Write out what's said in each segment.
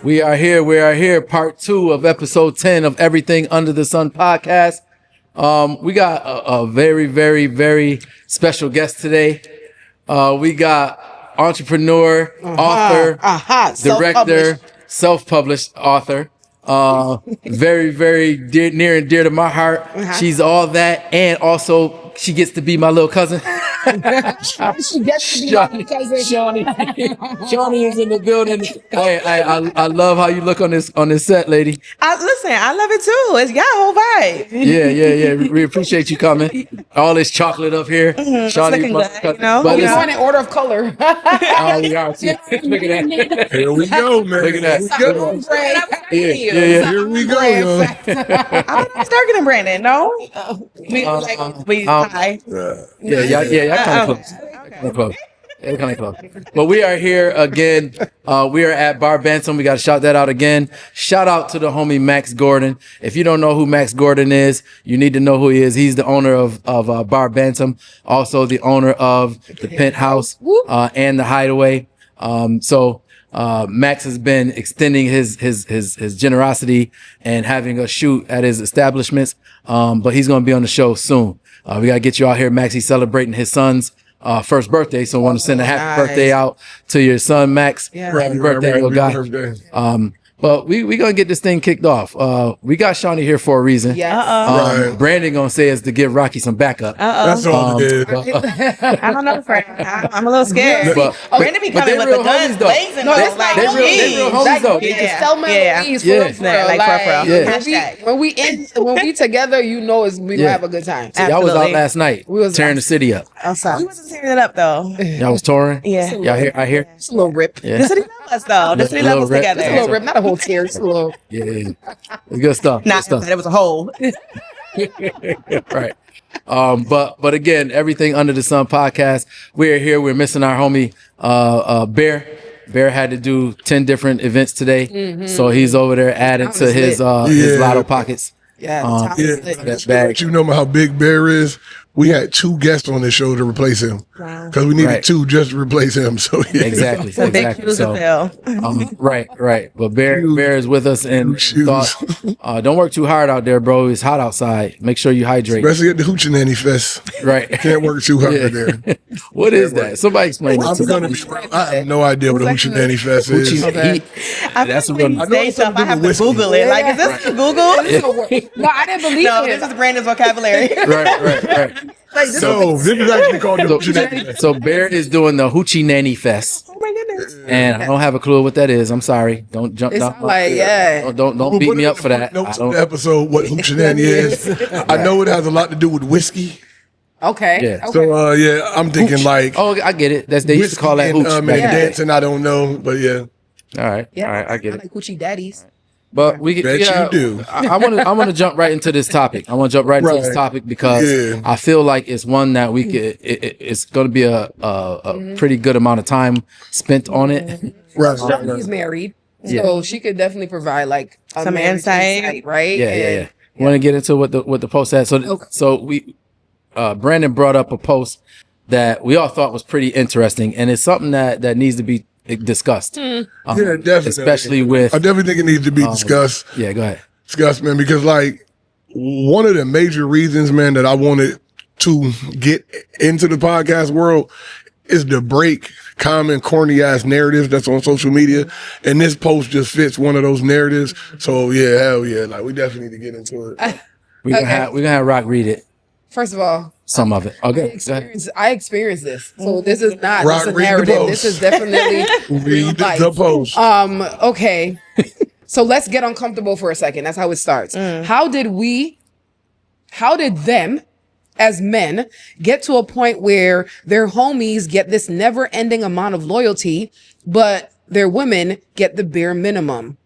We are here. Part 2 of episode 10 of Everything Under the Sun podcast. We got a very, very, very special guest today. We got entrepreneur, author, director, self-published author. Very, very near and dear to my heart. She's all that, and also she gets to be my little cousin. She gets to be my cousin. Shawny is in the building. Hey, I love how you look on this set, lady. Listen, I love it too. It's y'all whole vibe. Yeah. We appreciate you coming. All this chocolate up here. Shawny, good, you know? But we're going in order of color. Oh, we are. Look at that. Here we go, man. Look at that. Yeah. Here we go, yo. I was darker than Brandon, no? We high. Yeah, kind of close. Kind of close. But we are here again. We are at Bar Bantam. We got to shout that out again. Shout out to the homie Max Gordon. If you don't know who Max Gordon is, you need to know who he is. He's the owner of Bar Bantam, also the owner of the Penthouse and the Hideaway. So Max has been extending his generosity and having a shoot at his establishments. But he's going to be on the show soon. We got to get you out here, Max. He's celebrating his son's first birthday. So I want to send a happy birthday out to your son, Max. Yeah. Happy birthday, little guy. But we going to get this thing kicked off. We got Shawny here for a reason. Yeah. Brandon going to say is to give Rocky some backup. That's all it is. I don't know, friend. I'm a little scared. Brandon be coming with the guns blazing. No, that's like, not they real homies though. Selma and Louise, Yeah. when we together, you know we gonna have a good time. Y'all was out last night. We was tearing the city up. We wasn't tearing it up though. Y'all was touring? Yeah. Y'all here? It's a little rip. Yeah. The city love us though. The city love us together. It's a little rip, not a whole tear. It's a little. Yeah. It's good stuff. Not that it was a hole. Right. But again, Everything Under the Sun podcast. We're here. We're missing our homie Bear. Bear had to do 10 different events today. So he's over there adding to his lotto pockets. That's bad. You know how big Bear is? We had 2 guests on this show to replace him. Wow. Because we needed 2 just to replace him. So yeah. Exactly. Big shoes to fill. Right. But Bear is with us and thought, don't work too hard out there, bro. It's hot outside. Make sure you hydrate. Especially at the Hoochie Fest. Right. Can't work too hard there. What is that? Somebody explain it to me. I have no idea what a Hoochie Fest is. That's what I'm saying. Stuff I have to Google it. Like, is this Google? No, I didn't believe No, it. this is Brandon's vocabulary. Right. So this is actually called the Hoochie Fest. So Bear is doing the Hoochie Nanny Fest. Oh my goodness. And I don't have a clue what that is. I'm sorry. Don't jump It's down. like, Don't beat me up for that. Notes on the episode what Hoochie is. I know it has a lot to do with whiskey. Okay. Yeah. Okay. So they thinking like Oh, I get it. They used to call that hooch. and, back in the day. dancing. I don't know, but yeah. All right, I get it. Like Hoochie Daddies. But we Bet you do. I want to jump right into this topic. I want to jump right into this topic because I feel like it's one that we could. It's going to be a pretty good amount of time spent on it. Right. He's married, so she could definitely provide like Some insight, right? Yeah. Want to get into what the post had? So we Brandon brought up a post that we all thought was pretty interesting, and it's something that needs to be discussed. Yeah, definitely. Especially with. I definitely think it needs to be discussed. Yeah, go ahead. Discussed, man, because like one of the major reasons, man, that I wanted to get into the podcast world is to break common corny ass narratives that's on social media. And this post just fits one of those narratives. So yeah, hell yeah. Like we definitely need to get into it. We're gonna have Rock read it. First of all, some of it. Okay. I experienced this. So this is not Rock, just a read the narrative. post. This is definitely Read life. the post. Okay. So let's get uncomfortable for a second. That's how it starts. How did them as men get to a point where their homies get this never ending amount of loyalty, but their women get the bare minimum?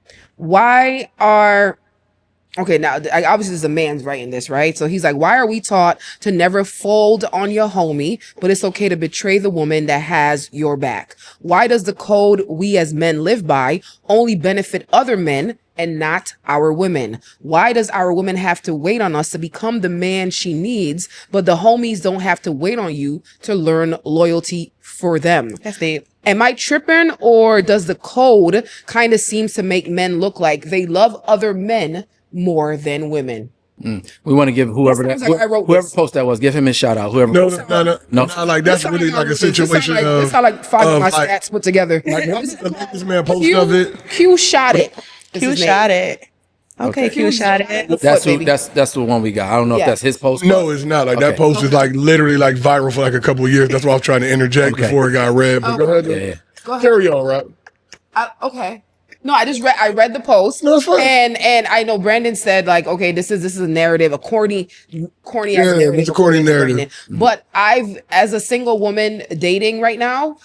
Okay, now obviously this is a man's writing this, right? So he's like, why are we taught to never fold on your homie, but it's okay to betray the woman that has your back? Why does the code we as men live by only benefit other men and not our women? Why does our woman have to wait on us to become the man she needs, but the homies don't have to wait on you to learn loyalty for them? That's deep. Am I tripping, or does the code kind of seems to make men look like they love other men more than women? We want to give whoever post that was, give him a shout out. Whoever no, like that's really like a situation of. It's not like 5 of my stats put together. Like this man posted of it. Q shot it. Q shot it. Okay, Q shot it. That's the one we got. I don't know if that's his post. No, it's not. Like that post is like literally like viral for like a couple of years. That's why I was trying to interject before it got read. But go ahead. Go ahead. Carry on, right? Okay. No, I read the post. No, it's fine. And I know Brandon said like, okay, this is a narrative, a corny narrative. It's a corny narrative. But as a single woman dating right now,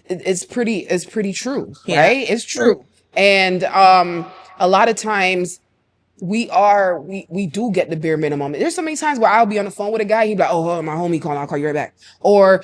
it's pretty true, right? It's true. And a lot of times we do get the bare minimum. There's so many times where I'll be on the phone with a guy, he'd be like, oh, my homie calling, I'll call you right back. Or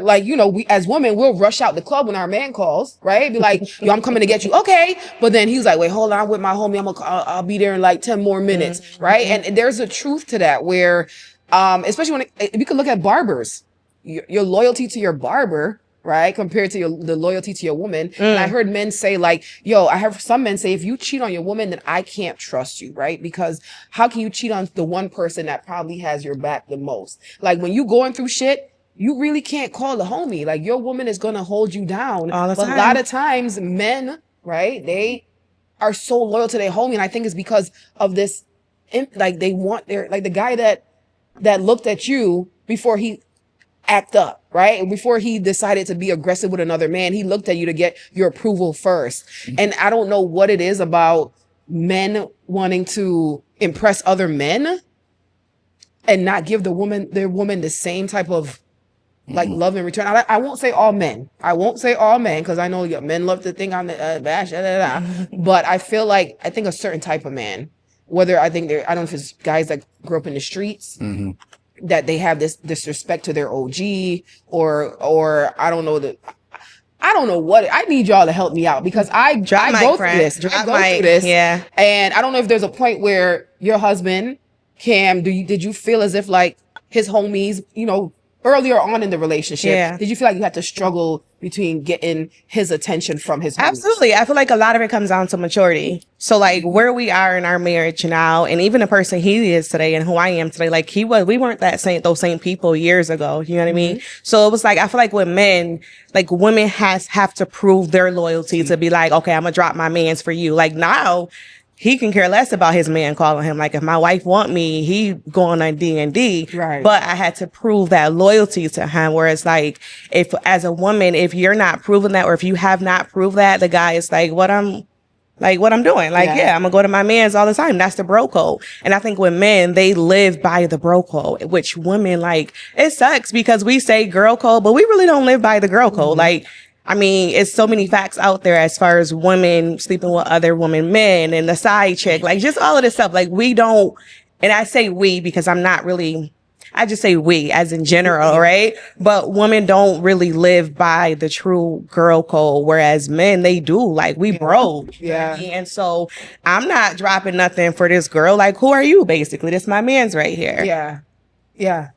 like, we as women, we'll rush out the club when our man calls, right? Be like, yo, I'm coming to get you. Okay. But then he's like, wait, hold on, I'm with my homie. I'll be there in like 10 more minutes. Mm-hmm. Right. And there's a truth to that where, especially when we could look at barbers, your loyalty to your barber, right, compared to the loyalty to your woman. And I heard men say like, I have some men say, if you cheat on your woman, then I can't trust you, right? Because how can you cheat on the one person that probably has your back the most? Like when you going through shit, you really can't call the homie. Like your woman is going to hold you down. All the time. But a lot of times men, right, they are so loyal to their homie. And I think it's because of this, like they want like the guy that looked at you before he act up, right? And before he decided to be aggressive with another man, he looked at you to get your approval first. And I don't know what it is about men wanting to impress other men and not give their woman the same type of like love in return. I won't say all men. Because I know men love to think I'm the bash, but I think a certain type of man, whether I don't know if it's guys that grew up in the streets, that they have this disrespect to their OG or I don't know what. I need y'all to help me out because I go through this. Yeah. And I don't know if there's a point where your husband, Cam, did you feel as if like his homies, earlier on in the relationship, did you feel like you had to struggle between getting his attention from his homies? Absolutely. I feel like a lot of it comes down to maturity. So like where we are in our marriage now, and even the person he is today and who I am today, like we weren't those same people years ago. You know what I mean? So it was like, I feel like with men, like women have to prove their loyalty to be like, okay, I'm gonna drop my mans for you. Like now, he can care less about his man calling him. Like if my wife want me, he going on D&D. Right. But I had to prove that loyalty to him. Whereas like if as a woman, if you're not proving that, or if you have not proved that, the guy is like, what I'm doing. Like, I'm gonna go to my man's all the time. That's the bro code. And I think with men, they live by the bro code, which women like, it sucks because we say girl code, but we really don't live by the girl code. Like, I mean, it's so many facts out there as far as women sleeping with other men and the side chick, like just all of this stuff. Like we don't, and I say we because I just say we as in general, right? But women don't really live by the true girl code, whereas men, they do. Like we bro. Yeah. And so I'm not dropping nothing for this girl. Like who are you basically? This my man's right here. Yeah. Yeah.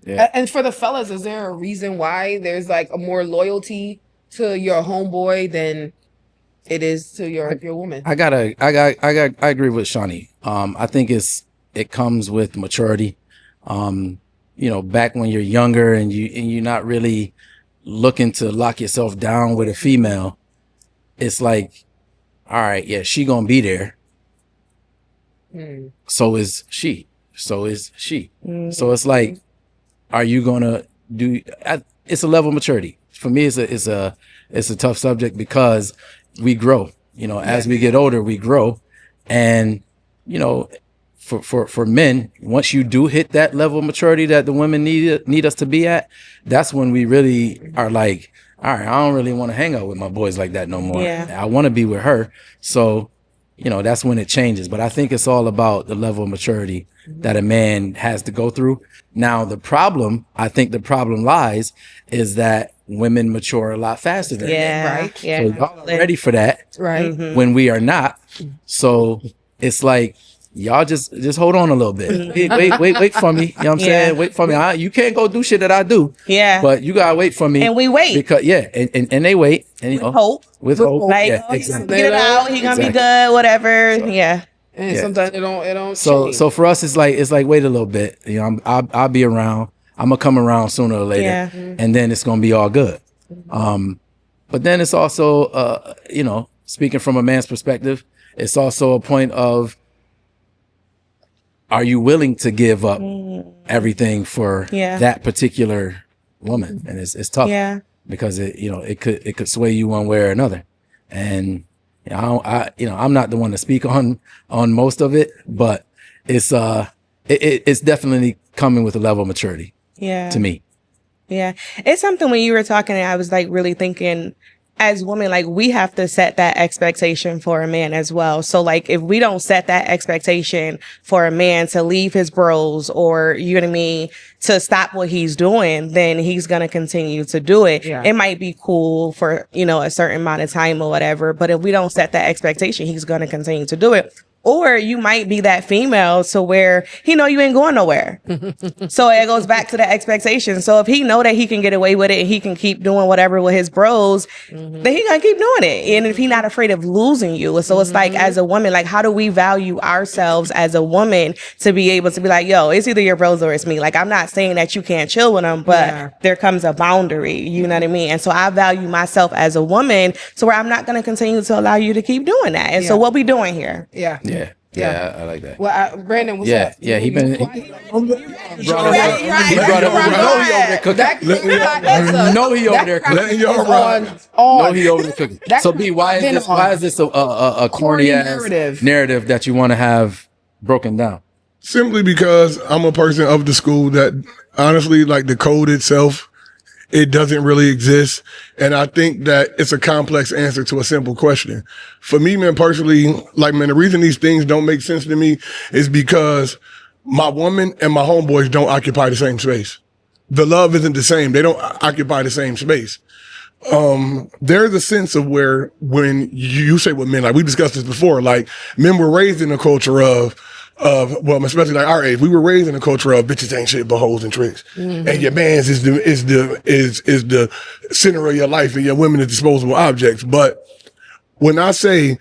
Yeah. And for the fellas, is there a reason why there's like a more loyalty to your homeboy than it is to your woman? I agree with Shawny. I think it comes with maturity. Back when you're younger and you're not really looking to lock yourself down with a female, it's like, all right, yeah, she gonna be there. So is she. So it's like, are you gonna do? It's a level of maturity. For me, it's a tough subject because we grow. As we get older, we grow, and for men, once you do hit that level of maturity that the women need us to be at, that's when we really are like, all right, I don't really want to hang out with my boys like that no more. Yeah. I want to be with her. So, that's when it changes. But I think it's all about the level of maturity that a man has to go through. Now, I think the problem lies is that women mature a lot faster than men, right? Yeah. So y'all are ready for that, right? When we are not. So it's like, y'all just hold on a little bit. Wait for me. You know what I'm saying? Wait for me. You can't go do shit that I do. Yeah. But you gotta wait for me. And we wait. Because and they wait. And you know, Hope. with hope. Like, Yeah, exactly. get it out. He gonna be good. Whatever. Yeah. And sometimes it don't. So for us, it's like wait a little bit. You know, I'll be around. I'm gonna come around sooner or later, and then it's gonna be all good. But then it's also, you know, speaking from a man's perspective, it's also a point of, are you willing to give up everything for that particular woman? And it's tough because it could sway you one way or another. And I'm not the one to speak on most of it, but it's definitely coming with a level of maturity. Yeah. To me. Yeah. It's something when you were talking, I was like really thinking, as women, like we have to set that expectation for a man as well. So like if we don't set that expectation for a man to leave his bros or, you know what I mean, to stop what he's doing, then he's going to continue to do it. Yeah. It might be cool for, a certain amount of time or whatever. But if we don't set that expectation, he's going to continue to do it. Or you might be that female to where he know you ain't going nowhere. So it goes back to the expectation. So if he know that he can get away with it and he can keep doing whatever with his bros, then he gonna keep doing it. And if he not afraid of losing you. So it's like, as a woman, like how do we value ourselves as a woman to be able to be like, yo, it's either your bros or it's me. Like I'm not saying that you can't chill with them, but there comes a boundary, you know what I mean? And so I value myself as a woman to where I'm not gonna continue to allow you to keep doing that. And so what we doing here? Yeah, I like that. Well, Brandon, what's up? Yeah, he brought up. No, he over there cooking. No, he over there cooking. So, B, why is this a corny ass narrative that you want to have broken down? Simply because I'm a person of the school that honestly, like the code itself, it doesn't really exist. And I think that it's a complex answer to a simple question. For me, man, personally, like, man, the reason these things don't make sense to me is because my woman and my homeboys don't occupy the same space. The love isn't the same. They don't occupy the same space. There's a sense of where when you say with men, like we discussed this before, like men were raised in a culture of well, especially like our age, we were raised in a culture of bitches ain't shit but hoes and tricks. And your man's is the center of your life and your women are disposable objects. But when I say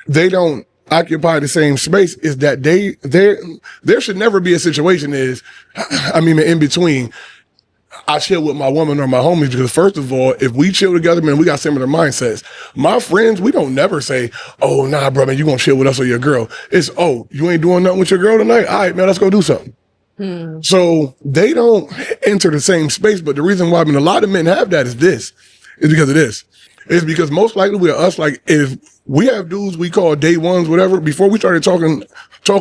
they don't occupy the same space, is that there should never be a situation in between. I chill with my woman or my homies because first of all, if we chill together, man, we got similar mindsets. My friends, we don't never say, oh, nah, bro, man, you gonna chill with us or your girl. It's, oh, you ain't doing nothing with your girl tonight? All right, man, let's go do something. So they don't enter the same space. But the reason why, a lot of men have that is because of this. It's because most likely we're us, like if we have dudes we call day ones, whatever, before we started talking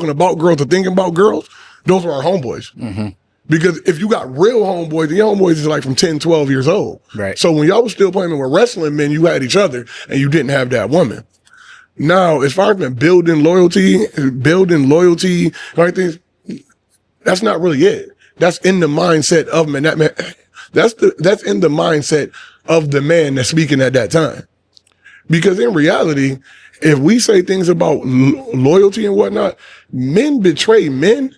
about girls or thinking about girls, those were our homeboys. Because if you got real homeboys, the homeboys is like from 10, 12 years old. Right. So when y'all was still playing with wrestling men, you had each other and you didn't have that woman. Now, as far as building loyalty, everything, that's not really it. That's in the mindset of man. That's in the mindset of the man that's speaking at that time. Because in reality, if we say things about loyalty and whatnot, men betray men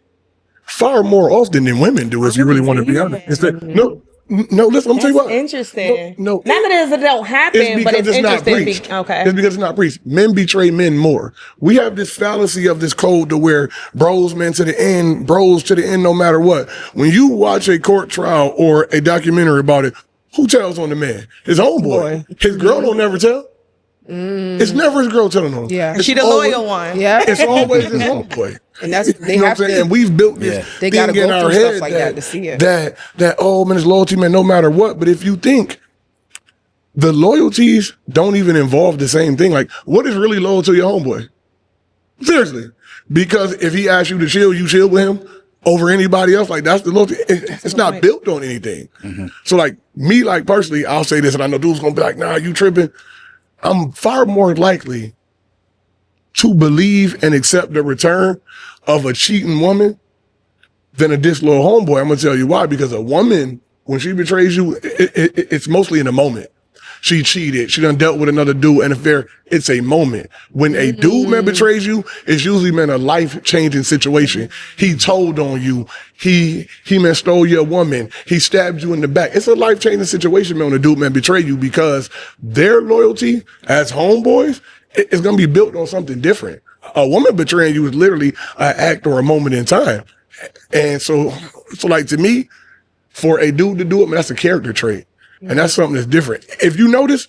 far more often than women do, if you really want to be honest. It's that, no, listen, I'm telling you what. Interesting. No. Not that it don't happen, but it's interesting. Okay. It's because it's not preached. Men betray men more. We have this fallacy of this code to where bros to the end, no matter what. When you watch a court trial or a documentary about it, who tells on the man? His homeboy. His girl don't never tell. It's never his girl telling on him. Yeah. She the loyal one. Yeah. It's always his homeboy. And that's you know what I'm saying? And we've built this they thing gotta go in our through head stuff like that to see it. That oh man, it's loyalty, man, no matter what. But if you think the loyalties don't even involve the same thing, like what is really loyal to your homeboy? Seriously. Because if he asks you to chill, you chill with him over anybody else. Like that's the loyalty. It's not built on anything. So like me, like personally, I'll say this, and I know dudes gonna be like, nah, you tripping. I'm far more likely to believe and accept the return of a cheating woman than a disloyal homeboy. I'm going to tell you why. Because a woman, when she betrays you, it's mostly in a moment. she cheated, she done dealt with another dude, and it's a moment. When a dude, man, betrays you, it's usually, man, a life-changing situation. He told on you. He man, stole your woman. He stabbed you in the back. It's a life-changing situation, man, when a dude, man, betray you, because their loyalty as homeboys is going to be built on something different. A woman betraying you is literally an act or a moment in time. And so like, to me, for a dude to do it, man, that's a character trait. And that's something that's different. If you notice,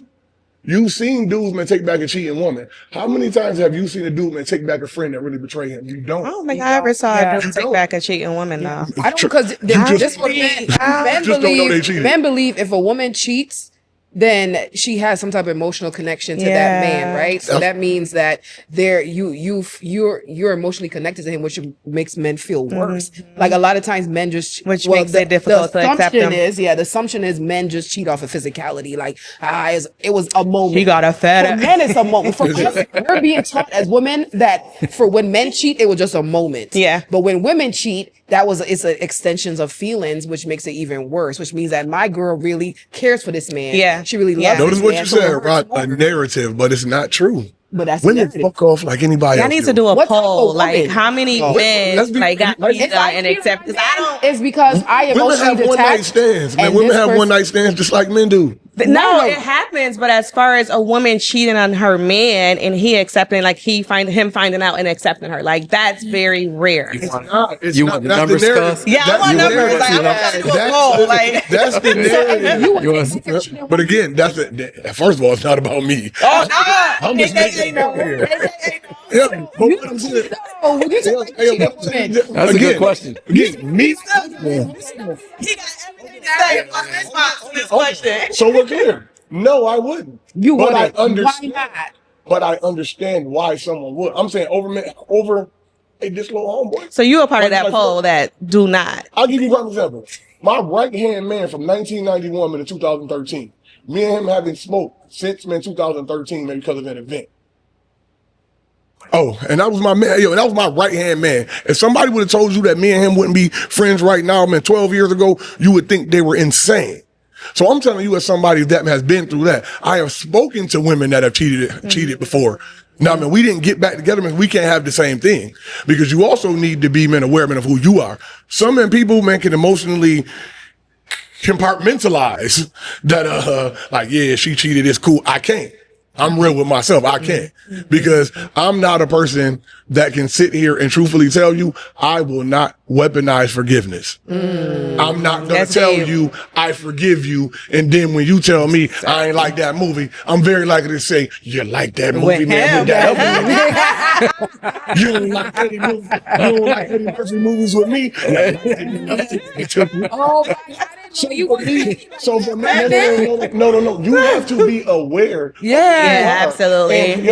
you've seen dudes, man, take back a cheating woman. How many times have you seen a dude, man, take back a friend that really betrayed him? You don't. I don't think I ever saw a dude take back a cheating woman, though. I don't, because this was men believe if a woman cheats, then she has some type of emotional connection to that man, right? So that means that you're emotionally connected to him, which makes men feel worse. Like a lot of times men just, which makes it difficult to accept them. The assumption is men just cheat off of physicality. Like, it was a moment. He got a fat. For men, it's a moment. For us, we're being taught as women that for when men cheat, it was just a moment. Yeah. But when women cheat, it's an extensions of feelings, which makes it even worse, which means that my girl really cares for this man. Yeah. She really loves Notice this what man. you said, right? A narrative, but it's not true. But that's women fuck off like anybody else. I need to do a poll. Like, how many men got cheated on and accept? It's because I emotionally women have one night stands. Man, women have one night stands just like men do. No, it happens. But as far as a woman cheating on her man and he accepting, like him finding out and accepting her, like that's very rare. You want the numbers, cuz? Yeah, I want numbers. Like, I'm trying to do a poll. Like, that's the narrative. But again, first of all, it's not about me. Oh, no. I'm just making it clear. Yeah, but what I'm saying. That's a good question. Again, me. He got everything to say about this question. So look here. No, I wouldn't. You but wouldn't. I understand. Why not? But I understand why someone would. I'm saying over this little homeboy. So you a part of that poll that do not. I'll give you one example. My right hand man from 1991 to 2013. Me and him having smoked since 2013, maybe because of an event. Oh, and that was my man. That was my right hand man. If somebody would have told you that me and him wouldn't be friends right now, 12 years ago, you would think they were insane. So I'm telling you, as somebody that has been through that, I have spoken to women that have cheated before. Now, we didn't get back together, we can't have the same thing, because you also need to be, aware, of who you are. Some people, can emotionally compartmentalize that, like, yeah, she cheated, it's cool. I can't. I'm real with myself. I can't, because I'm not a person that can sit here and truthfully tell you I will not weaponize forgiveness. I'm not going to tell you I forgive you, and then when you tell me I ain't like that movie, I'm very likely to say, you like that movie, man. You don't like any movie. You don't like any Murphy movies with me. Oh, so you so for me, no. You have to be aware. Yeah, absolutely. And,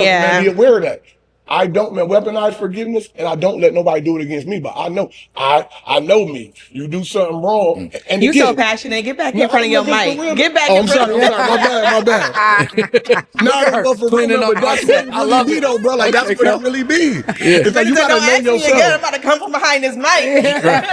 be aware of that. I don't weaponize forgiveness, and I don't let nobody do it against me. But I know, I know me. You do something wrong, and you so passionate. Get back in front of your mic. Get back in front of your mic. My bad. No, but for real, but that's what I love it, though, bro. Like that's what it really be. It's like you gotta know yourself. I'm about to come from behind this mic.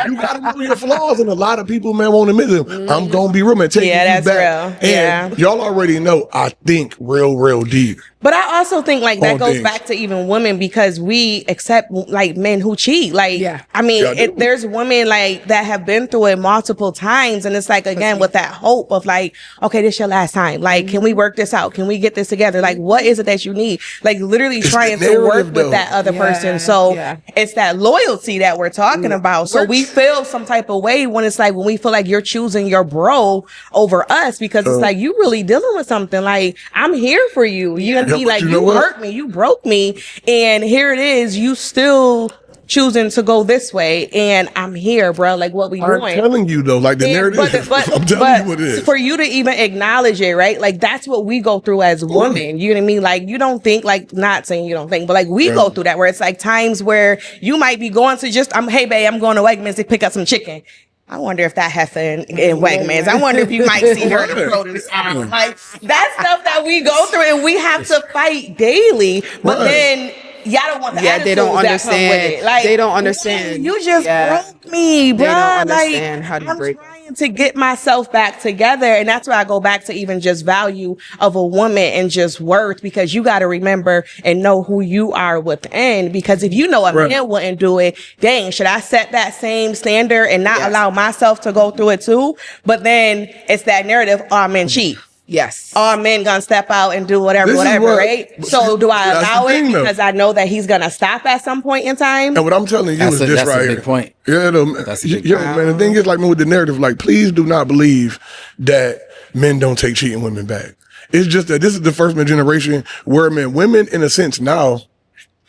You gotta know your flaws, and a lot of people, won't admit them. I'm gonna be real, man. Taking you that's back. real. And y'all already know. I think real deep. But I also think that goes back to even women, because we accept men who cheat. There's women that have been through it multiple times, and it's again with that hope of okay, this your last time. Can we work this out? Can we get this together? What is it that you need? Literally it's trying to work with that other person. So it's that loyalty that we're talking about. So we feel some type of way when it's when we feel like you're choosing your bro over us, because it's you really dealing with something. I'm here for you. You hurt me, you broke me, and here it is, you still choosing to go this way, and I'm here, bro. What we doing? I'm telling you though, the narrative. I'm telling you what it is. For you to even acknowledge it, right? That's what we go through as women. You know what I mean? You don't think, not saying you don't think, but we go through that, where it's times where you might be going to hey babe, I'm going to Wegmans to pick up some chicken. I wonder if that heifer in Wegmans. I wonder if you might see her in the produce aisle. That's stuff that we go through, and we have to fight daily. But then y'all don't want the attitudes they don't understand. That come with it. They don't understand. You just broke me, bro. They don't understand how to break. I'm need to get myself back together. And that's why I go back to even just value of a woman and just worth, because you got to remember and know who you are within. Because if you know a man wouldn't do it, dang, should I set that same standard and not allow myself to go through it too? But then it's that narrative, all men cheat. Yes. All men gonna step out and do whatever, right? So do I allow it because I know that he's gonna stop at some point in time? And what I'm telling you is this right here. That's a big point. Yeah, That's a big point. man. The thing is, like, with the narrative, like, please do not believe that men don't take cheating women back. It's just that this is the first generation where women, in a sense, now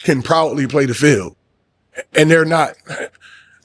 can proudly play the field, and they're not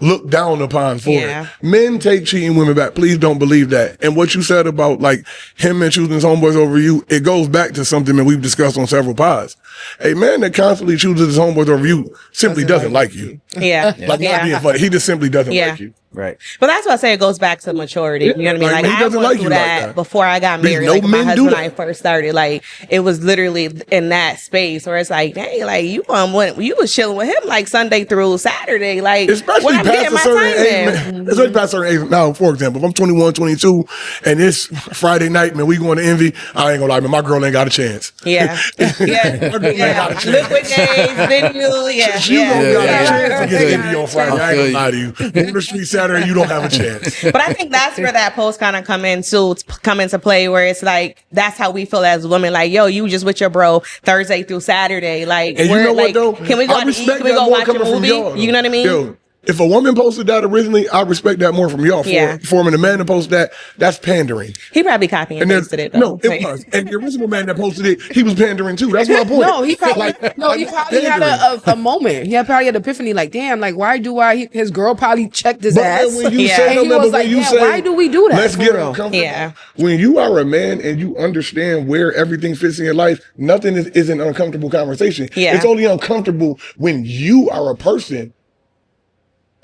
looked down upon for it. Men take cheating women back. Please don't believe that. And what you said about like him and choosing his homeboys over you, it goes back to something that we've discussed on several pods. A man that constantly chooses his homeboys over you simply doesn't like you. Yeah. Like, not being funny. He just simply doesn't like you. Right. But that's why I say it goes back to maturity. You know what I mean? Like, he I doesn't went like through you that, like that. before I got married. No Like, my men do husband and that. I first started, like, it was literally in that space where it's like, dang, like, you was chilling with him like Sunday through Saturday. Like, especially when I'm past getting a my certain time age, in. man. Especially past a certain age. Now, for example, if I'm 21, 22, and it's Friday night, man, we going to Envy, I ain't gonna lie, man, my girl ain't got a chance. Yeah. Yeah. My girl ain't got a chance. Liquid days, venue, yeah. You don't got a chance to get Yeah. Envy on Friday. I ain't gonna lie to you. On the street Saturday, you don't have a chance. But I think that's where that post kind of come into play, where it's like, that's how we feel as women. Like, yo, you just with your bro Thursday through Saturday. Like, And you know what, like, though? can we go I out to eat? respect Can we that go more watch a coming from movie? y'all, You know what I mean? Yo, if a woman posted that originally, I respect that more from y'all. For a man to post that, that's pandering. He probably copied and pasted it, though. No, it was. And the original man that posted it, he was pandering too. That's my point. No, he probably had a moment. He probably had an epiphany. Like, damn, like, why do his girl probably checked his ass? When you Yeah. say, And no, he man, was but like, when you damn, say, why do we do that? let's For get real. uncomfortable. Yeah. When you are a man and you understand where everything fits in your life, nothing is an uncomfortable conversation. Yeah. It's only uncomfortable when you are a person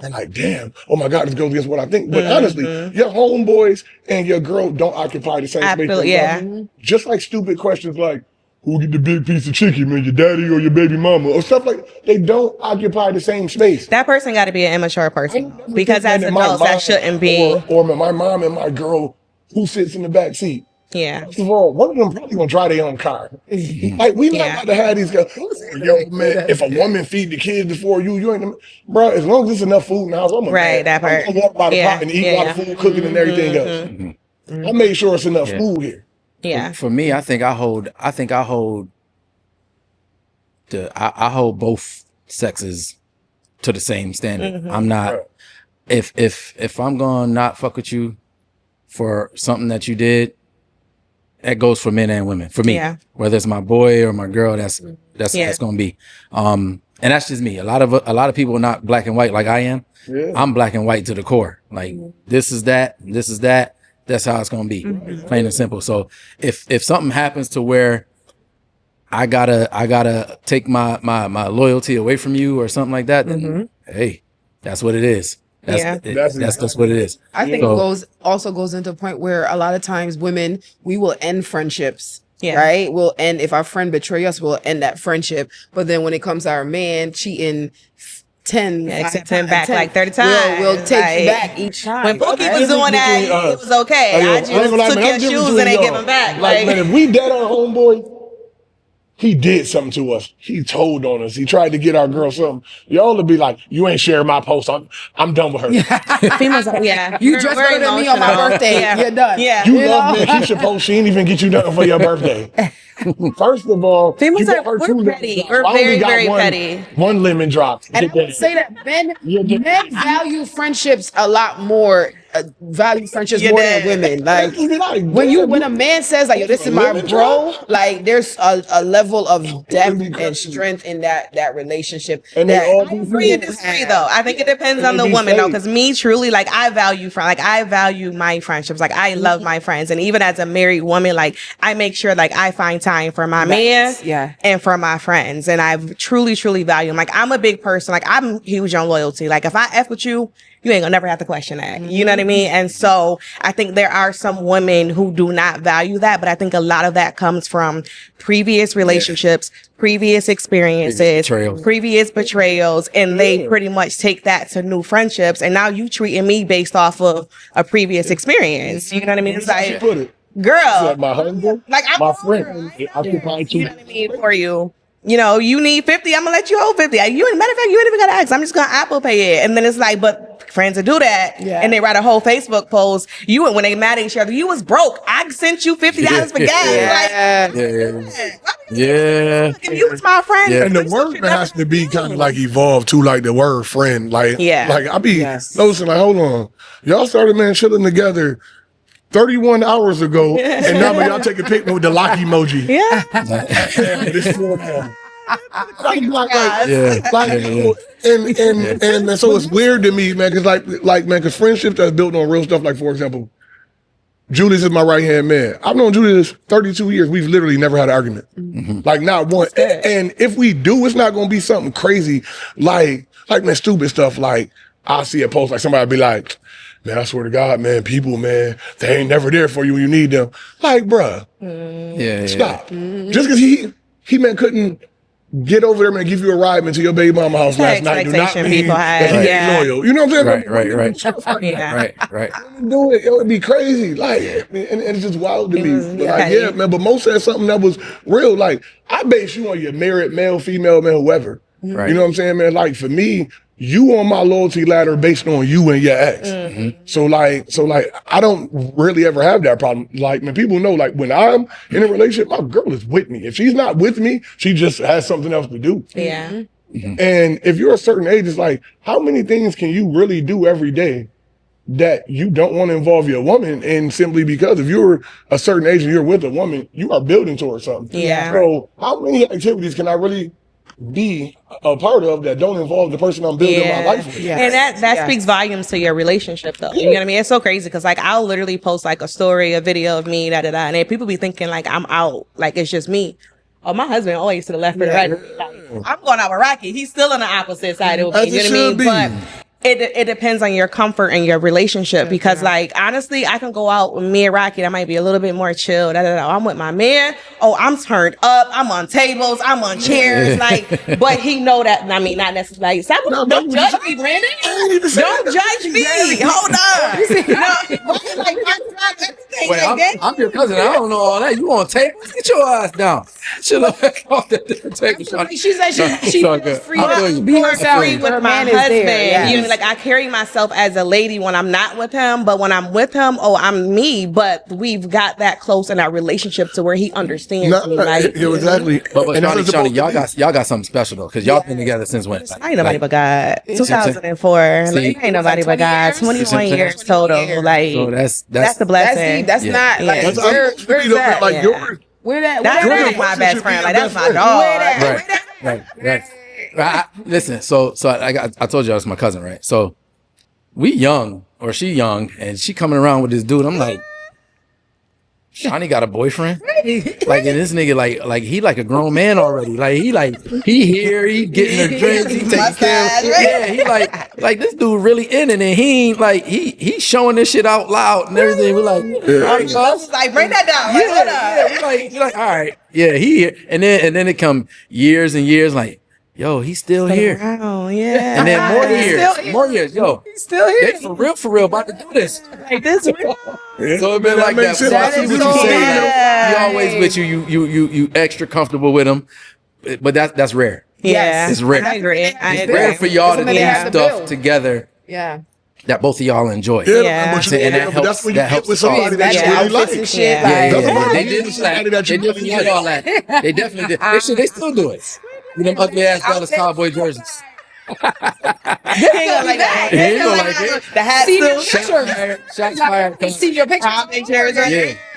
and like, damn, oh my God, this goes against what I think. But honestly, your homeboys and your girl don't occupy the same space. Just like stupid questions like, who get the big piece of chicken, man, your daddy or your baby mama, or stuff like, they don't occupy the same space. That person got to be an immature person, because as adults, that shouldn't be. Or my mom and my girl, who sits in the back seat. Yeah. First of all, one of them probably gonna drive their own car. Like, we not about to have these guys. Yo, man, if a woman feed the kids before you ain't, bro. As long as there's enough food in the house, I'm that part. I'm gonna walk by the pot and eat a lot of food, cooking and everything else. I made sure it's enough food here. Yeah. For me, I hold both sexes to the same standard. I'm not, if I'm gonna not fuck with you for something that you did, that goes for men and women. For me, whether it's my boy or my girl, that's gonna be. And that's just me. A lot of people are not black and white like I am. Yeah. I'm black and white to the core. Like, this is that, this is that. That's how it's gonna be, plain and simple. So if something happens to where I gotta take my loyalty away from you or something like that, then hey, that's what it is. That's what it is. I think it also goes into a point where a lot of times women, we will end friendships. Yeah. Right? We'll end, if our friend betray us, we'll end that friendship. But then when it comes to our man cheating 10 back like 30 times. We'll take you back each time. When Pookie was doing that, it was okay. I just took your shoes and ain't give them back. Like, man, if we dead our homeboy, he did something to us. He told on us. He tried to get our girl something. Y'all would be like, you ain't sharing my post. I'm done with her. Females, you dressed better than me on my birthday. You're done. Yeah. You love me. Keisha post. She didn't even get you nothing for your birthday. First of all, females we're petty. We're very, very petty. One lemon drop. And I would say that men value friendships a lot more. Value friendships more than women. Like, when a man says like, yo, this is my bro, like, there's a level of depth and strength in that relationship. And that I agree and disagree though. I think it depends on the woman though, because me truly, like, I value my friendships. Like, I love my friends, and even as a married woman, like, I make sure like I find time for my man and for my friends, and I truly value them. Like, I'm a big person. Like, I'm huge on loyalty. Like, if I F with you you ain't gonna never have to question that. You know what I mean? And so I think there are some women who do not value that, but I think a lot of that comes from previous relationships, previous experiences, previous betrayals, and they pretty much take that to new friendships. And now you treating me based off of a previous experience. You know what I mean? It's like, girl, my husband, like I'm my friend, I could probably you know what I mean for you. You know, you need 50, I'm gonna let you hold 50. Matter of fact, you ain't even gotta ask. I'm just gonna Apple Pay it. And then it's like, but friends that do that, and they write a whole Facebook post. You when they mad at each other, you was broke. I sent you $50 for gas. If you was my friend, and the word has to be kind of like evolved too, like the word friend. Like, like I be noticing, like, hold on, y'all started chilling together 31 hours ago, and now y'all take a picture with the lock emoji. And so it's weird to me, man, because friendships that's built on real stuff. Like, for example, Julius is my right hand man. I've known Julius 32 years. We've literally never had an argument, like not one. And if we do, it's not going to be something crazy, like man, stupid stuff. Like I see a post, like somebody be like, man, I swear to God, man, people, man, they ain't never there for you when you need them. Like, bruh, stop. Just because he man couldn't get over there, man, give you a ride into your baby mama house last night. Do not mean that he ain't loyal. You know what I'm saying? Right. Do it. It would be crazy. Like, and it's just wild to me. But like, man, but Mo said something that was real. Like, I base you on your married male, female, man, whoever. Right. You know what I'm saying, man? Like, for me, you on my loyalty ladder based on you and your ex. So like, I don't really ever have that problem. Like, man, people know, like, when I'm in a relationship, my girl is with me. If she's not with me, she just has something else to do. And if you're a certain age, it's like, how many things can you really do every day that you don't want to involve your woman in, simply because if you're a certain age and you're with a woman, you are building towards something. So how many activities can I really be a part of that don't involve the person I'm building my life with? And that speaks volumes to your relationship, though. You know what I mean? It's so crazy because, like, I'll literally post like a story, a video of me, and then people be thinking like I'm out, like it's just me. Oh, my husband always to the left or the right. Like, I'm going out with Rocky. He's still on the opposite side of me. You know what I mean? But it depends on your comfort and your relationship, because like, honestly, I can go out with me and Rocky, that might be a little bit more chill. I'm with my man. Oh, I'm turned up. I'm on tables. I'm on chairs. Like, but he know that. I mean, not necessarily. Don't judge me, Brandon. Don't judge me. Hold on. Wait, I'm your cousin. I don't know all that. You on tables? Get your ass down. Chill up off that different table. She said she feels free to be herself with my husband. You know, like, I carry myself as a lady when I'm not with him, but when I'm with him, I'm me. But we've got that close in our relationship to where he understands me. Like, exactly. But Shawny, y'all got something special though, because y'all been together since when? I ain't nobody but God. 2004. Like, ain't nobody but God. 21 years total. Like, so that's the blessing. That's not like where's that? Like yours. That's my best friend. Like, that's my dog. Right. Listen, so I told you I was my cousin, right? So we young, or she young, and she coming around with this dude. I'm like, Shawny got a boyfriend? Like, and this nigga, like he like a grown man already. Like he here, he getting her drinks, he taking care of. Yeah, he like this dude really in it, and he ain't like he showing this shit out loud and everything. We're like, like, bring that down. We're like, all right, he here, and then it come years and years, like, yo, he's still here. Wow, yeah. And then more years, yo. He's still here. They for real about to do this. Like this. So it been like that. So I see what you say. He always with you extra comfortable with him. But that's rare. Yeah. It's rare. I agree. It's rare for y'all to do stuff together. Yeah. That both of y'all enjoy. Yeah. And that helps. That's when you get with somebody that you really like. They did all that. They definitely did. They still do it. With them ugly ass Dallas Cowboy jerseys. He ain't gonna like that. He ain't gonna like it. The hat still. Shots fired. See your picture.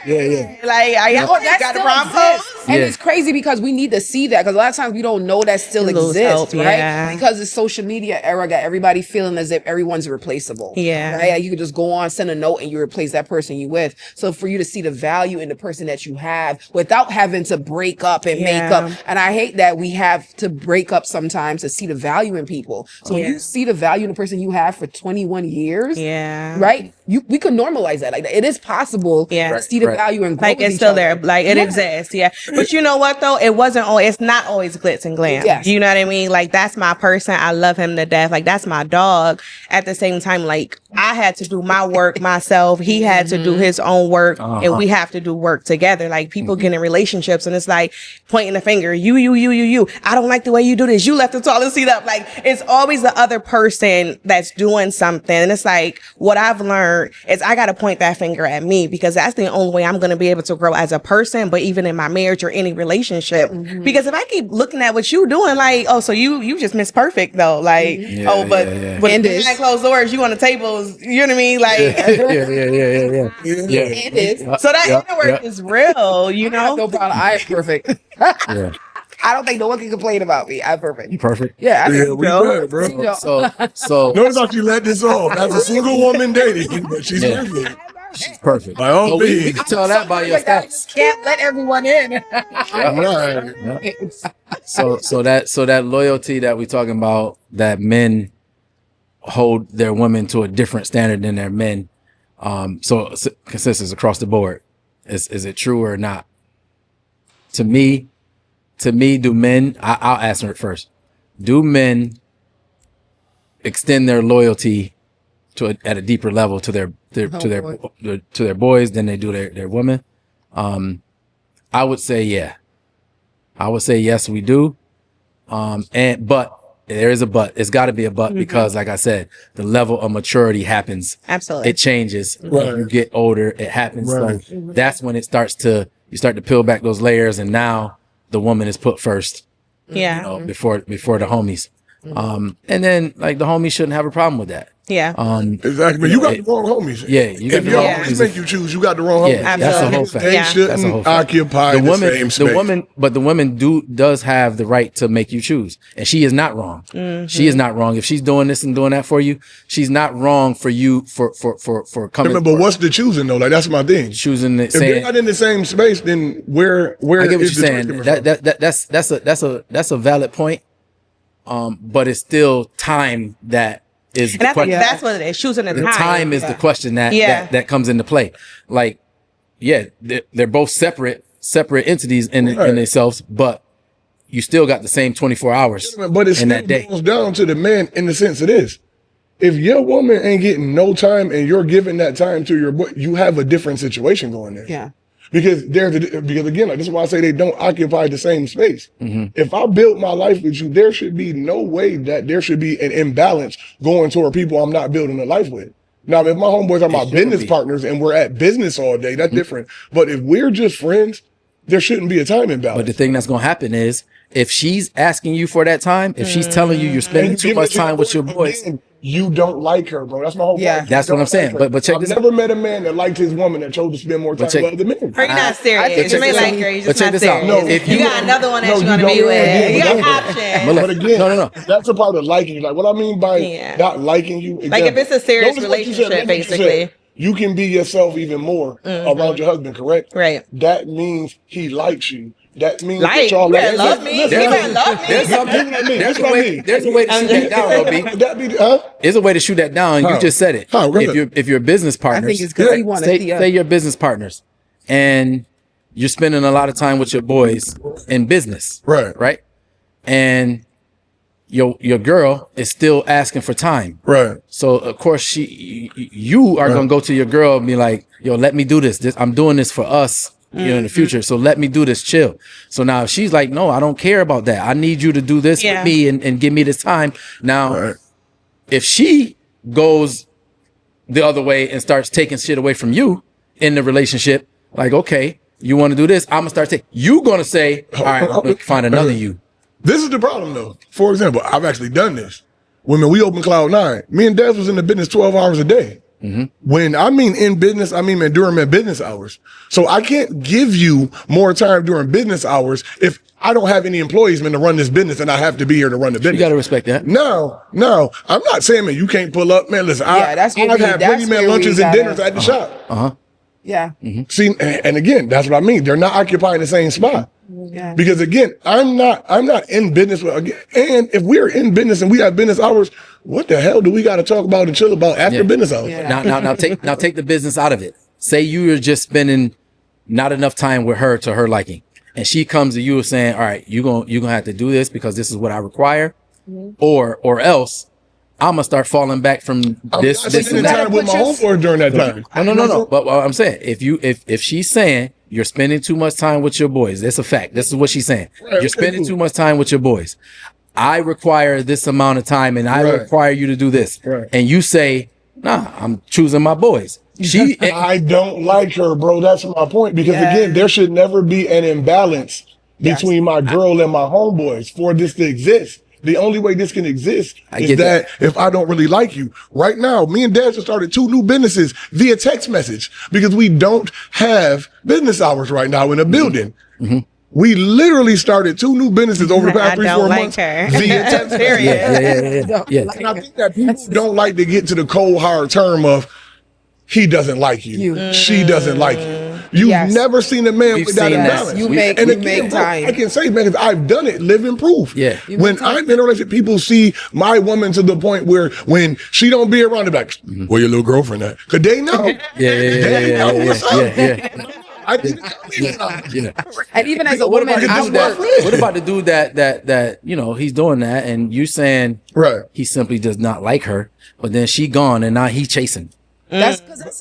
Yeah. Like, I got the Broncos. And it's crazy because we need to see that, because a lot of times we don't know that still Lose exists, hope, right? yeah. Because the social media era got everybody feeling as if everyone's replaceable. Yeah. Right? Like you could just go on, send a note, and you replace that person you with. So for you to see the value in the person that you have without having to break up and make up. And I hate that we have to break up sometimes to see the value in people. So when you see the value in the person you have for 21 years, right? We could normalize that. Like it is possible to see the value and like it's still there, like it exists, But you know what though? It wasn't always. It's not always glitz and glam. Yes. You know what I mean? Like that's my person. I love him to death. Like that's my dog. At the same time, like I had to do my work myself. He had to do his own work, and we have to do work together. Like people get in relationships, and it's like pointing the finger. You. I don't like the way you do this. You left the toilet seat up. Like it's always the other person that's doing something, and it's like what I've learned is I got to point that finger at me, because that's the only way I'm going to be able to grow as a person, but even in my marriage or any relationship. Because if I keep looking at what you doing, like, oh, so you just miss perfect though. Like, but behind closed doors, you on the tables, you know what I mean? Like, so that inner work is real, you know? No problem. I am perfect. I don't think no one can complain about me. I'm perfect. You perfect? Yeah, I think we good, bro. So notice how she let this off. That's a single woman dating, but she's perfect. She's perfect. By all we means. can tell that by your stats. Can't let everyone in. So that loyalty that we're talking about, that men hold their women to a different standard than their men. So consensus across the board. Is it true or not? To me, do men? I'll answer it first. Do men extend their loyalty at a deeper level to their boys than they do their women? I would say I would say yes, we do. But there is a but. It's got to be a but, because, like I said, the level of maturity happens. Absolutely, it changes. When you get older, it happens. So that's when you start to peel back those layers, and now the woman is put first. Yeah. You know, before the homies. And then like the homies shouldn't have a problem with that. Yeah. Exactly. But you got the wrong homies. Yeah, you got if the your wrong homies homies. make you choose, you got the wrong homies. Yeah, that's the whole fact. They shouldn't occupy the same space. But the woman does have the right to make you choose, and she is not wrong. She is not wrong if she's doing this and doing that for you. She's not wrong for you for coming. But what's the choosing though? Like that's my thing. Choosing it. If they're not in the same space, then where I get what is you're the saying. That's a valid point. But it's still time that is. And I think that's what it is. Choosing the time. Time is the question that comes into play. Like, they're both separate entities in themselves, but you still got the same 24 hours. But it still goes down to the man in the sense of this. If your woman ain't getting no time and you're giving that time to your boy, you have a different situation going there. Yeah. Because again, like this is why I say they don't occupy the same space. If I build my life with you, there should be no way that there should be an imbalance going toward people I'm not building a life with. Now, if my homeboys are my business partners and we're at business all day, that's different. But if we're just friends, there shouldn't be a time imbalance. But the thing that's going to happen is, if she's asking you for that time, if she's telling you you're spending too much time with your boys, you don't like her, bro. That's my whole point. Yeah, that's what I'm saying. But check this out. I've never met a man that liked his woman that chose to spend more time with other men. You're not serious. You may like her. You're just not serious. No, if you got another one that you want to be with, you got options. But again, no. That's a part of liking you. Like what I mean by not liking you. Like if it's a serious relationship, basically. You can be yourself even more around your husband, correct? Right. That means he likes you. That means that y'all love me. You better love me. There's a way to shoot that down, though, B. There's a way to shoot that down. You just said it. If you're business partners, I think it's good. You want to say you're business partners, and you're spending a lot of time with your boys in business, right? And your girl is still asking for time, right? So of course you are gonna go to your girl and be like, "Yo, let me do this. I'm doing this for us." In the future, so let me do this, chill. So now if she's like, no, I don't care about that, I need you to do this with me and give me this time. Now if she goes the other way and starts taking shit away from you in the relationship, like, okay, you want to do this, I'm gonna start taking, you gonna say, all right, I'm gonna find another you. This is the problem though. For example, I've actually done this. When we opened Cloud9, me and Des was in the business 12 hours a day. When I mean in business, I mean during my business hours. So I can't give you more time during business hours if I don't have any employees, man, to run this business, and I have to be here to run the business. You got to respect that. No, I'm not saying, man, you can't pull up, man. Listen, I've had plenty, man, lunches and dinners at the shop. Yeah. See, and again, that's what I mean. They're not occupying the same spot. Yeah. Because again, I'm not in business. And if we're in business and we have business hours, what the hell do we got to talk about and chill about after business hours? Yeah. Now take the business out of it. Say you are just spending not enough time with her to her liking, and she comes to you saying, "All right, you're gonna have to do this because this is what I require, or else I'm gonna start falling back from this and that." Time with my homeboy during that time. No. But what I'm saying, if she's saying you're spending too much time with your boys, that's a fact. This is what she's saying. Right, you're spending too much time with your boys. I require this amount of time, and I require you to do this. Right. And you say, "Nah, I'm choosing my boys." I don't like her, bro. That's my point. Because again, there should never be an imbalance between my girl and my homeboys for this to exist. The only way this can exist is that if I don't really like you. Right now, me and Dad just started 2 new businesses via text message because we don't have business hours right now in a building. We literally started 2 new businesses over the past 3-4 months via text message. Yeah. And I think that people don't like to get to the cold, hard term of he doesn't like you. She doesn't like you. You've never seen a man with that imbalance. You make time. I can say, man, because I've done it, living proof. Yeah. When I'm in a relationship, people see my woman to the point where when she don't be around, they're like, where your little girlfriend at? Because they know. I did And even as a woman, what about the dude that he's doing that, and you saying he simply does not like her, but then she gone and now he chasing.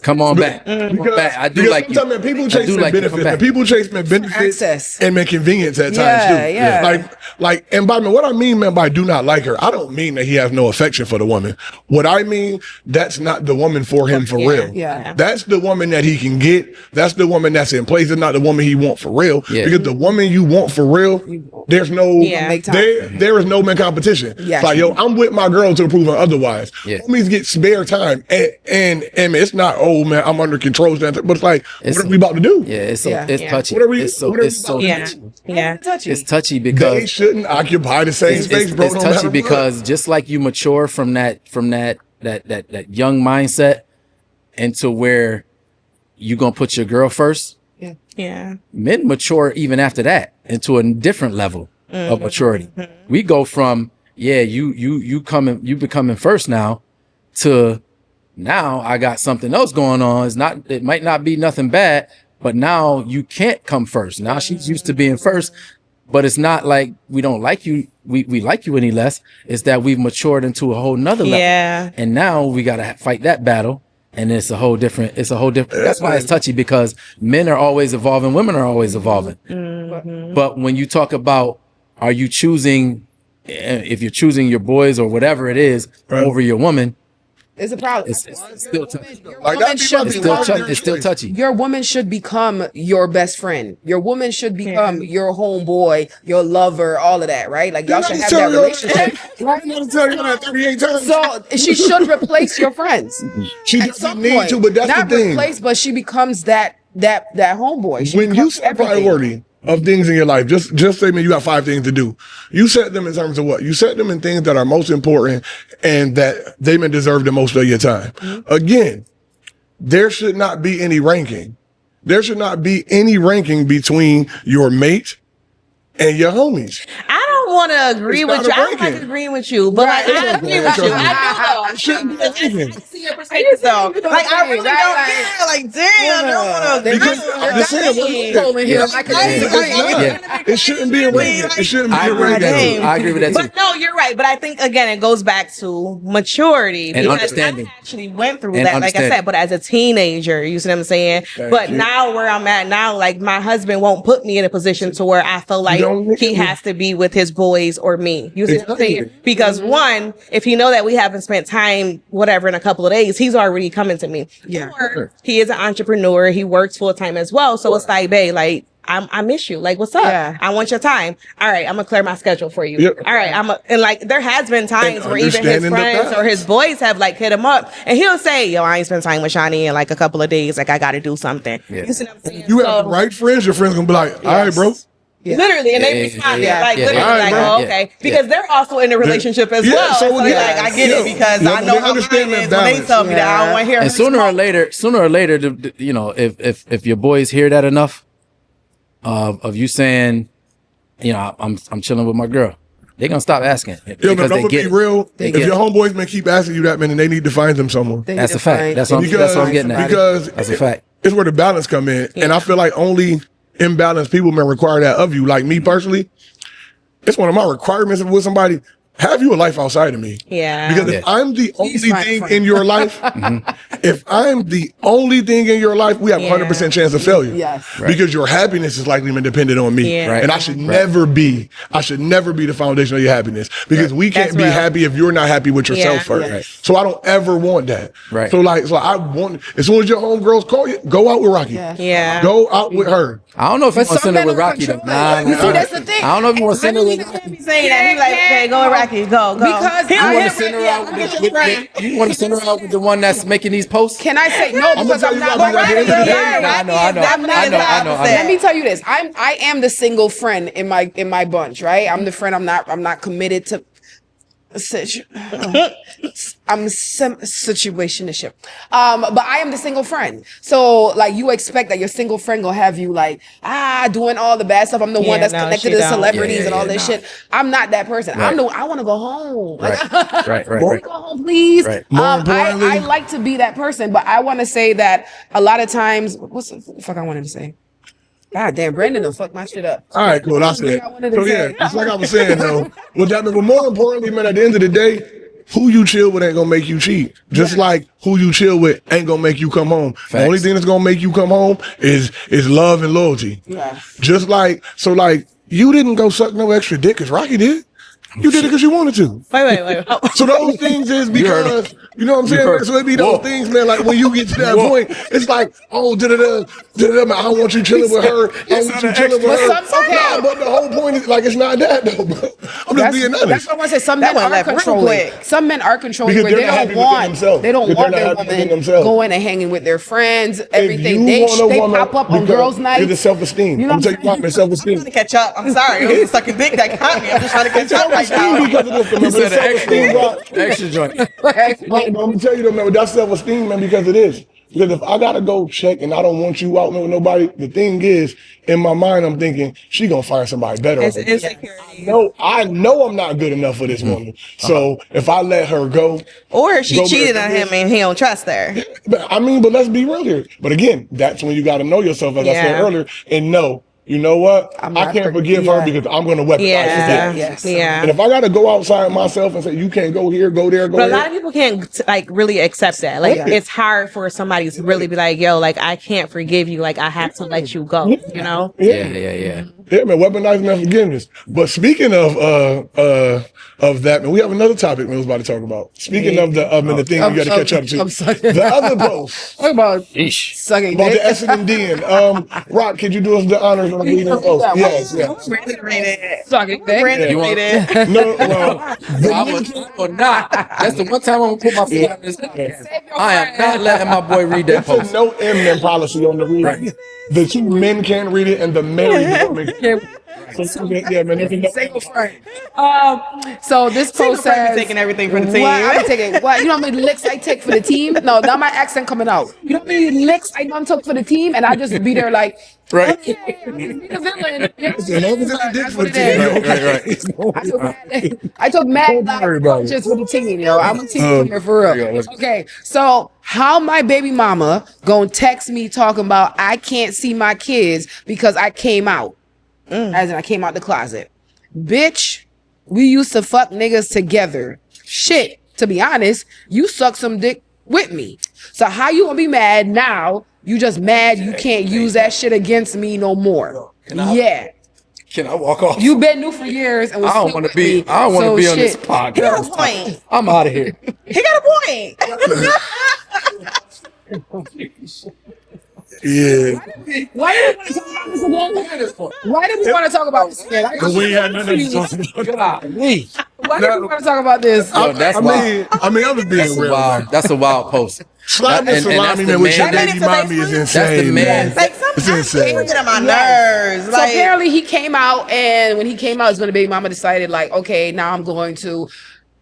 Come on back. I do like you. People chase me benefits. People chase me benefits and make convenience at times too. Yeah. Like, and by what I mean, man, by do not like her, I don't mean that he has no affection for the woman. What I mean, that's not the woman for him for real. Yeah. That's the woman that he can get. That's the woman that's in place. It's not the woman he want for real. Yeah. Because the woman you want for real, there's no, there is no man competition. Yeah. It's like, yo, I'm with my girl to prove otherwise. Yeah. Homies get spare time and it's not, oh man, I'm under control, but it's like, what are we about to do? Yeah, it's touchy. What are we? It's so touchy. Yeah, it's touchy because they shouldn't occupy the same space, bro. It's touchy because just like you mature from that young mindset into where you gonna put your girl first. Yeah. Men mature even after that into a different level of maturity. We go from you becoming first now to now I got something else going on. It might not be nothing bad, but now you can't come first. Now she's used to being first, but it's not like we don't like you. We like you any less. It's that we've matured into a whole nother level. Yeah. And now we got to fight that battle. And it's a whole different, that's why it's touchy, because men are always evolving. Women are always evolving. But when you talk about, if you're choosing your boys or whatever it is over your woman, it's a problem. It's still touchy. It's still touchy. Your woman should become your best friend. Your woman should become your homeboy, your lover, all of that, right? Like y'all should have that relationship. So she should replace your friends. She doesn't need to, but that's the thing. Not replace, but she becomes that homeboy. When you set priority of things in your life, just say, man, you got 5 things to do. You set them in terms of what? You set them in things that are most important and that they may deserve the most of your time. Again, there should not be any ranking. There should not be any ranking between your mate and your homies. I don't want to agree with you. I don't like agreeing with you, but I agree with you. I do though. I see your perspective though. Like I really don't care. Like damn, I don't want to agree. It shouldn't be a ranking. It shouldn't be a ranking. I agree with that too. But no, you're right. But I think again, it goes back to maturity and understanding. I actually went through that, like I said, but as a teenager, you see what I'm saying? But now where I'm at now, like my husband won't put me in a position to where I feel like he has to be with his boys or me. You see what I'm saying? Because one, if he know that we haven't spent time, whatever, in a couple of days, he's already coming to me. Yeah. Or he is an entrepreneur. He works full time as well. So it's like, babe, like I miss you. Like, what's up? Yeah. I want your time. All right, I'm gonna clear my schedule for you. Yep. All right, and like there has been times And where even his understanding the friends facts. or his boys have like hit him up, and he'll say, "Yo, I ain't spent time with Shawny in like a couple of days. Like, I got to do something." Yeah. You see what I'm saying? You have the So- right friends. Your friends gonna be like, all right, bro. Yeah. Literally, and they Yeah, responded yeah, like yeah, literally, yeah. like, Alright, "Oh, bro. okay," Yeah, because they're also in a relationship as Yeah, well. so So, they're yeah. like, I get Yeah. it because Yeah, I but know they how understand mine that is when they balance. tell me that I don't want to hear. And sooner or later, you know, if your boys hear that enough, of you saying, you know, I'm chilling with my girl, they're gonna stop asking Yo, because man, they I'm gonna get be it. real. They If get your it. homeboys man keep asking you that, man, then they need to find them someone. They That's need a to fact. find- That's what I'm getting at. Because That's a fact. It's where the balance come in, and I feel like only imbalanced people may require that of you. Like me personally, it's one of my requirements with somebody. Have you a life outside of me? Yeah. Because Yeah. if I'm the only find a thing friend. in your life, if I'm the only thing in your life, we have Yeah. 100% chance of failure. Yes. Right. Because your happiness is likely dependent on me. Yeah. Right. And I should never be the foundation of your happiness. Because we can't That's be real. happy if you're not happy with yourself Yeah. first. Right. So I don't ever want that. Right. So I want, as soon as your homegirls call you, go out with Rocky. Yeah. Yeah. Go out with her. I don't know if you But want to some send her men with are Rocky though. controlling. You see, that's the thing. I don't know if you want to send her with Rocky. He saying that. He's like, okay, go with Rocky. Go. Because He'll I You want hit to send her Rocky out up, with, get your with, friend. you want to send her out with the one that's making these posts? Can I say no? I'ma Because tell I'm you not. why, at the end of the day, I know. Let me tell you this. I am the single friend in my bunch, right? I'm the friend. I'm not committed to. I'm situationship. But I am the single friend. So like you expect that your single friend gonna have you like doing all the bad stuff. I'm the one Yeah, that's no, connected she to the don't. celebrities Yeah, and all yeah, this nah. shit. I'm not that person. Right. I want to go home. Like, Right. Can we go home, please? Right. More importantly- I like to be that person, but I want to say that a lot of times, what's the fuck I wanted to say? God damn, Brandon done fuck my shit up. All right, cool. That's it. I wanted to So yeah, say. it's like I was saying though. But more importantly, man, at the end of the day, who you chill with ain't gonna make you cheat. Just like who you chill with ain't gonna make you come home. The only thing that's gonna make you come home is love and loyalty. Yeah. Just like you didn't go suck no extra dick because Rocky did. You did it because you wanted to. Wait. So those things is because you know what I'm saying. So it be those things, man. Like when you get to that point, it's like, oh, man, I don't want you chilling with her. I want you chilling with her. Nah, but the whole point is like it's not that though, bro. I'm just being honest. That's what I want to say. Some That men one are left real controlling. quick. Some men are controlling Because where they're not happy within want themselves. they don't Because want they're their not happy within woman themselves. going and hanging with their friends. If Everything you want a they woman pop up on because girls' nights. It's the self-esteem. You know I'm what I'm telling you, my self-esteem. I'm trying to catch up. I'm sorry. It was sucking dick that got me. I'm just trying to catch up right Self-esteem now. because of this, remember, Said the an self-esteem, bro. extra joint. I'm gonna tell you though, man, that's self-esteem, man, because it is. Because if I gotta go check and I don't want you out with nobody, the thing is, in my mind, I'm thinking she gonna find somebody better. It's over me. insecurity. No, I know I'm not good enough for this woman. So if I let her go, Or she Go cheated with on the him and he don't trust her. but let's be real here. But again, that's when you gotta know yourself, as I said Yeah. earlier, and know, you know what? I not can't forgive yeah. her because I'm gonna weaponize Yeah. this. Yes. Yeah. And if I gotta go outside myself and say you can't go here, go there, go But a there. lot of people can't like really accept that. Like it's hard for somebody to really be like, yo, like I can't forgive you. Like I have to let you go, you know? Yeah. Yeah, man, weaponizing unforgiveness. But speaking of that, man, we have another topic man was about to talk about. Speaking of the thing you got to catch up to. I'm sorry. The other post Talk about Eesh. sucking about dick. the S and D. Rock, could you do us the honors on reading the post? Yes, yes. Sucking dick. You want? No, well, I will not. That's the one time I'm gonna put my foot on this. I am not letting my boy read that it's a post. no men policy on the reading. The two men can't read it and the married woman can't. So, yeah, man, there's a no- Single friend. So this post friend be says taking everything for the team. What? I'm taking what? You know how many licks I take for the team? No, not my accent coming out. You know how many licks I done took for the team, and I just be there like, Right. okay, be the villain. You know? As long as it's a dick That's for what the it team. Right. I took mad Don't like, worry about it. punches for the team, yo. I'm a team player for real. let's- Okay, so how my baby mama gonna text me talking about I can't see my kids because I came out, as in I came out the closet. Bitch, we used to fuck niggas together. Shit, to be honest, you suck some dick with me. So how you gonna be mad now? You just mad you can't use that shit against me no more. Yeah. Can I walk off? You've been new for years and was I don't still want to with be. me. I don't want to So be on this shit. He got a podcast. point. I'm out of here. He got a point. Yeah. Why did we want to talk about this again? Why did we want to talk about this again? Because we had nothing to talk about. Why did we want to talk about this? Yo, that's wild. I mean, I'm just being That's a real. wild. That's a wild post. Slimy And that's salami, the man, with your man- baby mommy is insane. That's the man. Like It's sometimes insane. people get on my nerves. So Like apparently he came out, and when he came out, his baby mama decided, like, okay, now I'm going to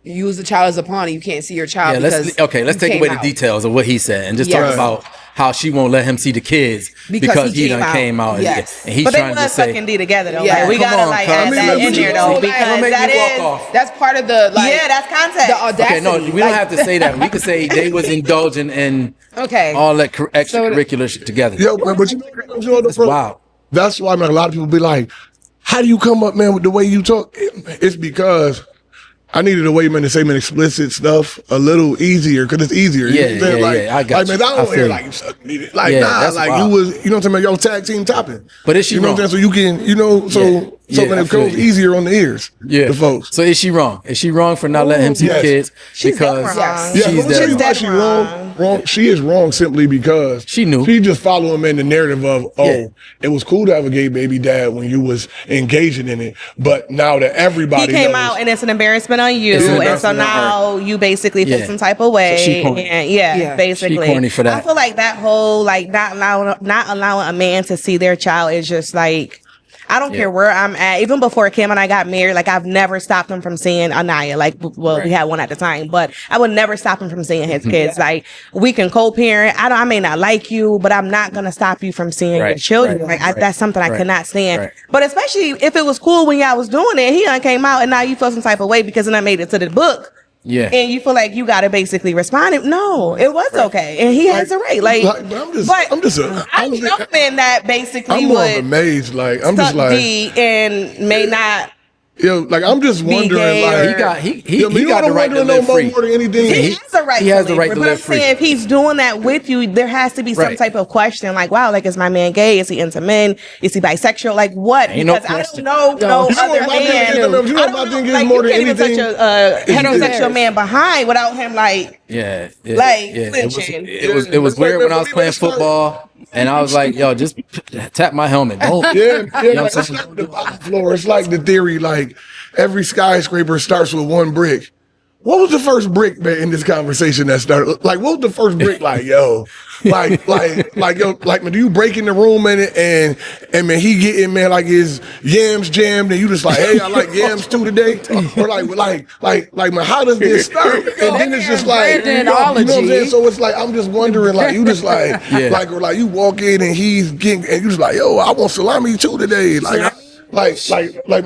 use the child as a pawn. You can't see your child. Yeah, because let's you take came away the out. details of what he said and just Yes. talk about how she won't let him see the kids Because he he came done out. came out. Yes. And he's but they trying to was say, fucking D together though. Yeah. Like we Come gotta on, like cuz. add I that mean, in but there you though know, because don't make that me walk is off. That's part of the that's context. the audacity. Okay, no, we don't have to say that. We could say they was indulging in Okay. all that extracurricular shit together. Yo, man, but you know the That's pro- wild. That's why, man, a lot of people be like, how do you come up, man, with the way you talk? It's because I needed a way, man, to say, man, explicit stuff a little easier, because it's easier. Yeah, You know what I'm saying? yeah, like, yeah, I got like, man, you. I I don't feel hear you. like you suck me. Like, Yeah, nah, that's like wild. you was, you know what I'm saying, yo, tag team topping. But is she You know wrong? what I'm saying? So you can, you know, so Yeah, man, I it feel goes you. easier on the ears. Yeah. The folks. So is she wrong? Is she wrong for not letting him see Yes. the kids? She's Because dead wrong. Yeah, she's but dead she's wrong. dead she wrong. wrong. She is wrong simply because She knew. She just following man the narrative of Yeah. it was cool to have a gay baby dad when you was engaging in it, but now that he everybody came knows, out and it's an embarrassment on you, It's an and so embarrassment on her. now you basically feel Yeah. some type of way. So she corny. And Yeah. basically, She corny for that. I feel like that whole like not allowing a man to see their child is just like. I don't care where I'm at. Even before Kim and I got married, like I've never stopped him from seeing Anaya. Like, well, we had one at the time, but I would never stop him from seeing his kids. Like, we can co-parent. I may not like you, but I'm not gonna stop you from seeing your Right, children. right, Like, that's something I right, could not stand. right. But especially if it was cool when y'all was doing it, he done came out and now you feel some type of way because then I made it to the book. Yeah. And you feel like you gotta basically respond. No, it was okay, and he has a right. Like, but I'm just I know men that basically I'm more would amazed. Like I'm just suck like, D and may not. yo, like I'm just wondering, gay like or- He got he yo, man, he you got know the what right I'm to wondering live no free. more than anything. He has the right. he has the right to but live I'm free. saying if he's doing that with you, there has to be some Right. type of question. Like, wow, like is my man gay? Is he into men? Is he bisexual? Like what? Ain't no Because I question. don't know no You know other what my thing is? man. You know I what don't my know, thing is like, more you than can't even touch anything? a heterosexual man behind without him like. Yeah, yeah, Like, yeah. flinching. It was It's like, weird man, when I was for me, playing it's like- football, and I was like, "Yo, just tap my helmet, don't." Yeah, know like, what I'm it's like the bottom floor. It's like the theory, like every skyscraper starts with one brick. What was the first brick, man, in this conversation that started? Like, what was the first brick? Like, yo, yo, like, man, do you break in the room and man, he getting, man, like his yams jammed and you just like, hey, I like yams too today? Or like, man, how does this start? And then it's just like, you know what I'm saying? So it's like, I'm just wondering, like, you just like, Yeah. or like you walk in and he's getting, and you just like, yo, I want salami too today. Like, man,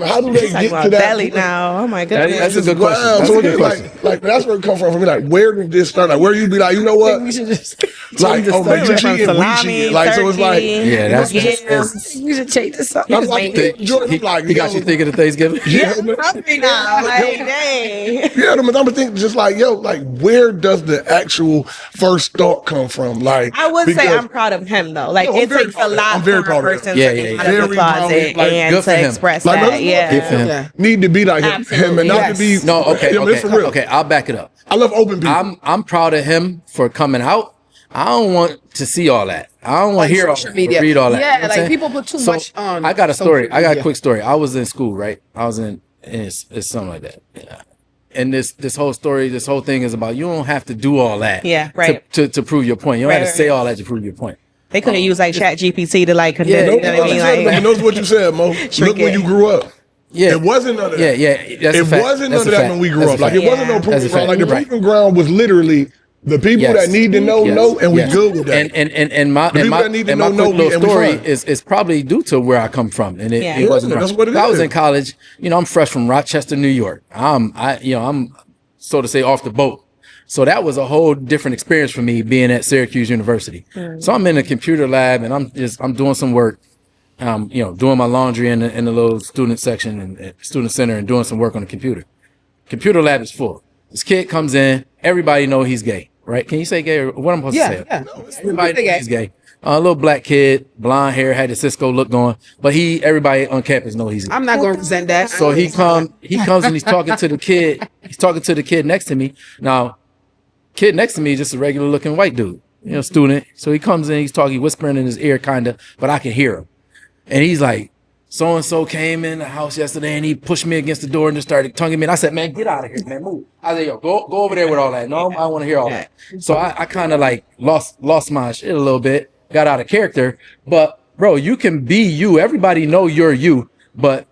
how do they Talking get to about that? belly now. Oh my goodness. That's a good question. Wow, That's so a good it's question. like that's where it comes from. For me, like, where did this start? Like, where you be like, you know what? We should just Like, oh, man, you From cheating, we salami, cheating. Like, so it's like, Yeah, that's we should change this up. I'm like, He like, he got you thinking of Thanksgiving. Yeah, man. Hungry now. Like, dang. Yeah, I'm thinking just like, yo, like, where does the actual first thought come from? Like, I would say because- I'm proud of him though. Like No, I'm it very takes a proud of him. lot I'm very for a proud of him. person Yeah, to yeah, get yeah. out of the Very proud of closet him. Like, and good for to him. express Like, that. that's Yeah. Good for him. Yeah. need to be like him and not to be. No, okay, Yeah, man, it's for okay, real. okay. I'll back it up. I love open people. I'm proud of him for coming out. I don't want to see all that. I don't want to hear all social that, media. read all that. Yeah, You know what I'm like, saying? people put too much on I got a story. social I got a media. quick story. I was in school, right? I was in it's something like that. Yeah. And this whole story, this whole thing is about you don't have to do all that. Yeah, right. To prove your point. You don't Right, have to say right. all that to prove your point. They could have used like Chat GPT to like Yeah, condense, no, you know what I mean? Like, Notice what you said, Mo. Look where you grew up. Yeah. It wasn't none of that. Yeah, that's a It fact. wasn't That's none of a that fact. when we grew That's a up. Like, fact. it wasn't no Yeah. That's a proving ground. fact. Like, the Right. proving ground was literally the people Yes. that need to know, and we Yes. good with that. And my The people that need to and my know, quick little and we story fine. is probably due to where I come from, and it, Yeah. it wasn't. Yeah, that's wrong. what it I was is. in college. I'm fresh from Rochester, New York. I'm so to say off the boat. So that was a whole different experience for me being at Syracuse University. So I'm in a computer lab and I'm doing some work. Doing my laundry in the little student section and student center and doing some work on the computer. Computer lab is full. This kid comes in. Everybody know he's gay, right? Can you say gay or what I'm supposed to say? Yeah. Everybody knows he's gay. A little black kid, blonde hair, had the Cisco look going, but everybody on campus know he's gay. I'm not going to resent that. So he comes and he's talking to the kid. He's talking to the kid next to me. Now, kid next to me is just a regular looking white dude. student. So he comes in, he's talking, whispering in his ear, kind of, but I can hear him. And he's like, so and so came in the house yesterday, and he pushed me against the door and just started tonguing me. And I said, man, get out of here, man, move. I said, yo, go over there with all that. No, I don't want to hear all that. So I kind of like lost my shit a little bit, got out of character. But bro, you can be you. Everybody know you're you, but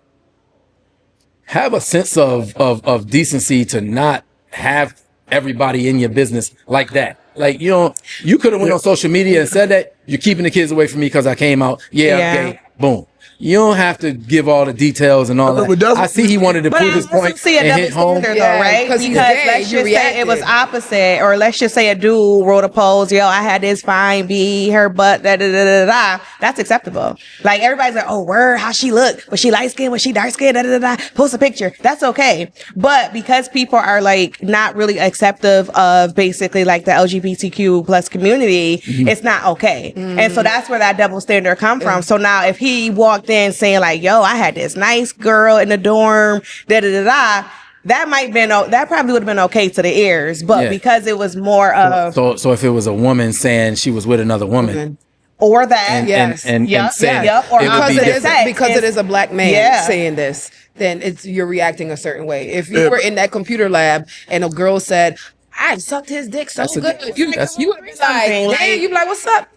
have a sense of decency to not have everybody in your business like that. Like, you could have went on social media and said that you're keeping the kids away from me because I came out. Yeah, okay, boom. You don't have to give all the details and all that. I see he wanted to prove his point see a and hit home. Though, right? Because let's just say it was opposite, or let's just say a dude wrote a post, yo, I had this fine B, her butt, da da da da da. That's acceptable. Like everybody's like, oh, word, how she look? Was she light skinned? Was she dark skinned? Da da da da. Post a picture. That's okay. But because people are like not really acceptive of basically like the LGBTQ plus community, it's not okay. And so that's where that double standard come from. So now if he walked in saying like, yo, I had this nice girl in the dorm, da da da da, that probably would have been okay to the ears, but because it was more of so if it was a woman saying she was with another woman, or that and saying or because it is a black man saying this, then you're reacting a certain way. If you were in that computer lab and a girl said, I sucked his dick so good, you would be like, damn, you be like, what's up?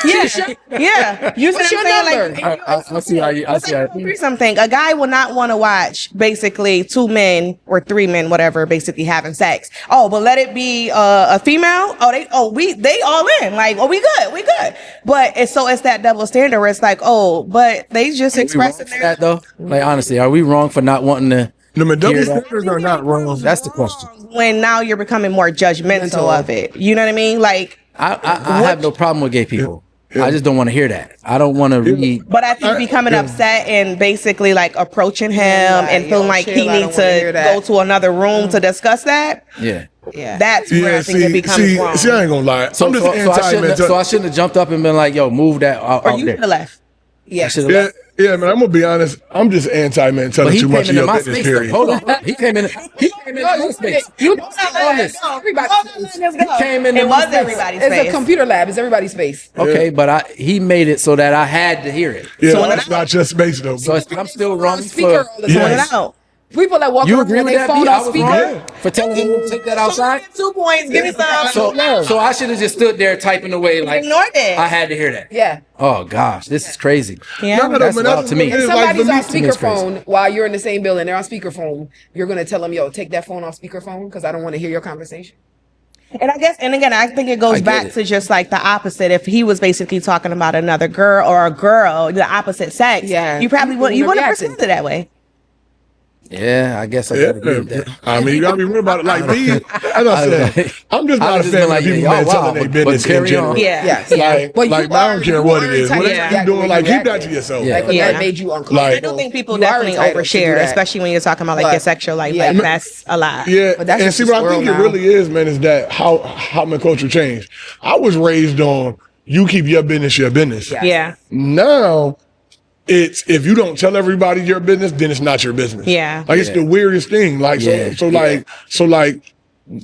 Yeah. You see what's your number? I see how you something. A guy will not want to watch basically two men or three men, whatever, basically having sex. Oh, but let it be a female. They all in. Like, oh, we good. But it's that double standard where it's like, oh, but they just expressing that though. Like, honestly, are we wrong for not wanting to? The double standards are not wrong. That's the question. When now you're becoming more judgmental of it. You know what I mean? Like, I have no problem with gay people. Yeah. I just don't want to hear that. I don't want to read. But I think becoming upset and basically like approaching him and feeling like he needs to go to another room to discuss that. Yeah. That's where I think it becomes wrong. See, I ain't gonna lie. So I shouldn't have jumped up and been like, yo, move that out or you there. Should have left. Yeah, man, I'm gonna be honest. I'm just anti-man telling too much of your business, period. Hold on. He came in my space. You don't on this. He came in everybody's space. It's a computer lab. It's everybody's space. Okay, but he made it so that I had to hear it. Yeah, so that's not just space, though. So I'm still wrong for yes. People that walk around with their phone on speaker for telling him to take that outside. 2 points, give me some. So I should have just stood there typing away like ignored it. I had to hear that. Yeah. Oh gosh, this is crazy. Yeah, that's wild to me. If somebody's on speakerphone while you're in the same building, they're on speakerphone. You're gonna tell them, "Yo, take that phone off speakerphone because I don't want to hear your conversation." And again, I think it goes back to just like the opposite. If he was basically talking about another girl or a girl, the opposite sex, you probably wouldn't have responded that way. Yeah, I guess I gotta agree with that. I mean, you gotta be real about it. Like me, as I said, I'm just not a fan of people telling their business in general. Yeah. Like, I don't care what it is. Whatever you're doing, like, keep that to yourself. Like, that made you uncomfortable. I do think people definitely overshare, especially when you're talking about like your sexual life. Like, that's a lot. Yeah, and see, what I think it really is, man, is that how my culture changed. I was raised on you keep your business your business. Yeah. Now, it's if you don't tell everybody your business, then it's not your business. Yeah. Like it's the weirdest thing. Like so like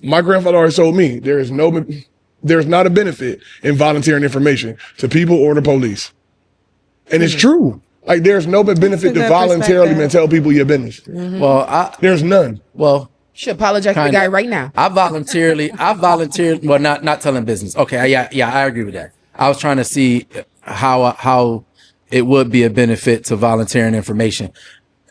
my grandfather always told me there's not a benefit in volunteering information to people or the police. And it's true. Like there's no benefit to voluntarily tell people your business. Mm-hmm. Well, there's none. Well, should apologize to the guy right now. I volunteered. Well, not telling business. Okay. Yeah, I agree with that. I was trying to see how it would be a benefit to volunteering information.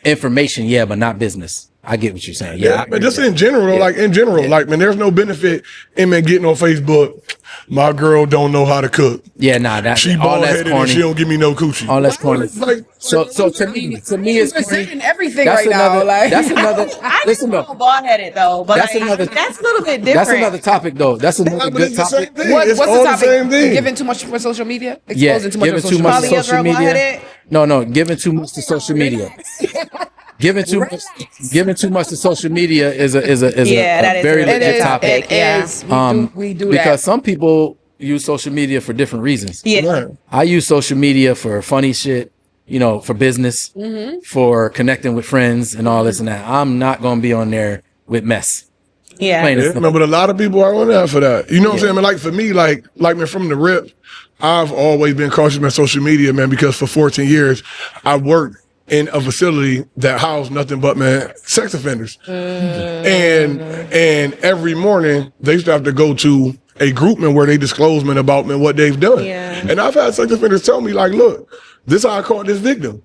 Information, yeah, but not business. I get what you're saying. Yeah, but just in general, like man, there's no benefit in getting on Facebook. My girl don't know how to cook. Yeah, nah, she bald-headed and she don't give me no coochie. All that's corny. Like, so to me, it's corny. Everything that's right now. Like that's another. Listen though, bald-headed though, but that's another. That's a little bit different. That's another topic though. That's another good topic. What's the topic? Giving too much for social media. Exposing too much to social media. No, giving too much to social media. Giving too much to social media is a very legit topic. We do because some people use social media for different reasons. Yeah, I use social media for funny shit, for business, for connecting with friends and all this and that. I'm not gonna be on there with mess. Yeah. Plain and Yeah, simple. man, but a lot of people are on that for that. You know what I'm saying? Man, like for me, like man, from the rip, I've always been cautious about social media, man, because for 14 years I worked in a facility that housed nothing but sex offenders. And every morning they used to have to go to a group where they disclose about what they've done. Yeah. And I've had sex offenders tell me, like, look, this is how I caught this victim.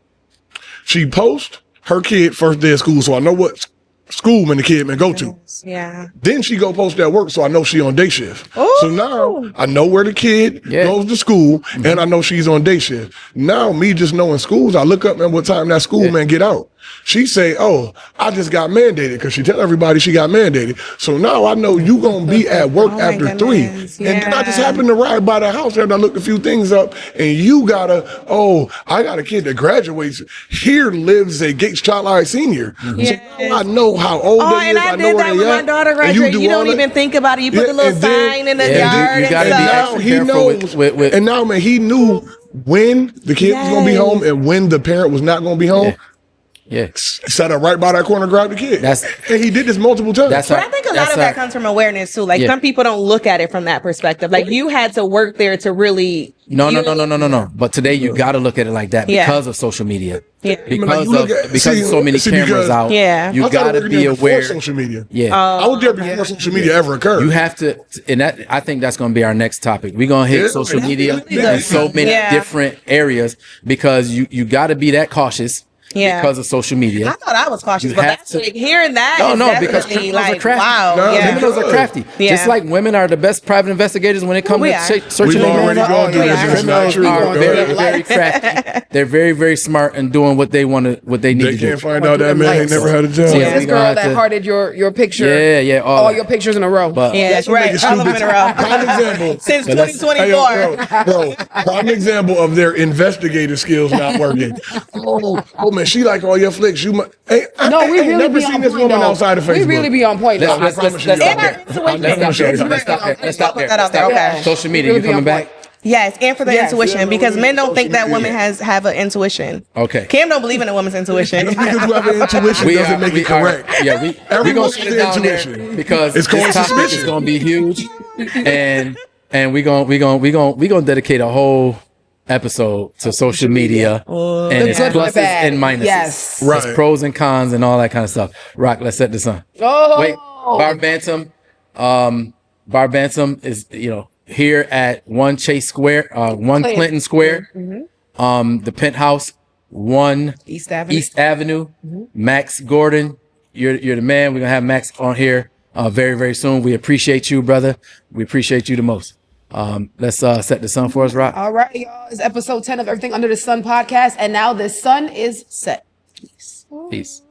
She posts her kid first day of school, so I know what school the kid go to. Yeah. Then she go post at work, so I know she on day shift. Ooh. So now I know where the kid goes to school, and I know she's on day shift. Now me just knowing schools, I look up what time that school get out. She say, "Oh, I just got mandated," because she tell everybody she got mandated. So now I know you gonna be at work after 3, and then I just happened to ride by the house and I looked a few things up, and you gotta. Oh, I got a kid that graduates here, lives a Gates Child Eye senior. Yes. So now I know how old Oh, they and is. I know did where that they with my at, daughter and graduating. You all don't that. even think about it. You put the little and then- sign in the Yeah, yard. you gotta and be stuff. now extra he careful knows, with and now man, he knew when the kid was gonna be Yes. home and when the parent was not gonna be home. Yeah. Sat up right by that corner, grabbed the kid. That's- and he did this multiple times. That's But I think a lot of that comes from awareness too. Like some people don't look at it from that perspective. Like you had to work there to really. No. But today you got to look at it like that because of social media. Yeah. Because of so many cameras out. Yeah. You got to be aware. Social media. Yeah. I was there before social media ever occurred. You have to, and that I think that's going to be our next topic. We're going to hit social media in so many different areas because you got to be that cautious. Yeah. Because of social media. I thought I was cautious, You but have that's to- like hearing that. No, is because definitely, criminals are crafty. Wow. No, yeah. Criminals are crafty. Yeah. Just like women are the best private investigators when it comes We to are. searching. We've already gone through this. It's not Criminals true. are Go very, ahead. very crafty. They're very, very smart in doing what they need They to do. can't find out that man ain't never had a job. Yeah. This we girl gonna have that to- hearted your picture. Yeah, All your pictures in a row. But Yeah, that's Make right. it All of them in a row. Prime example. Since But let's- 2024. Bro, prime example of their investigative skills not working. Oh man, she like all your flicks. You No, we I ain't really never be seen on this point, woman though. outside of Facebook. We really be on point, though. let's stop And there. our intuition. Let's stop there. Let's stop there. Put that out there, okay. Social media, Really you be on coming back? point. Yes, and for the Yes. intuition, because men don't think that Social women have an intuition. Okay. Cam don't believe in a woman's intuition. Just because you have an intuition doesn't make it correct. Yeah, we Every gonna woman's shut it down there intuition. because It's this called topic is suspicion. gonna be huge, and we gonna dedicate a whole episode to social media and its good and the pluses bad. and minuses. Yes. Right. Its pros and cons and all that kind of stuff. Rock, let's set this on. Oh. Wait, Bar Bantam is here at 1 Chase Square, 1 Clinton Square, the penthouse, 1 East Avenue. East Avenue. Max Gordon, you're the man. We're gonna have Max on here very, very soon. We appreciate you, brother. We appreciate you the most. Let's set the sun for us, Rock. All right, y'all. It's episode 10 of Everything Under the Sun podcast. And now the sun is set. Peace. Peace.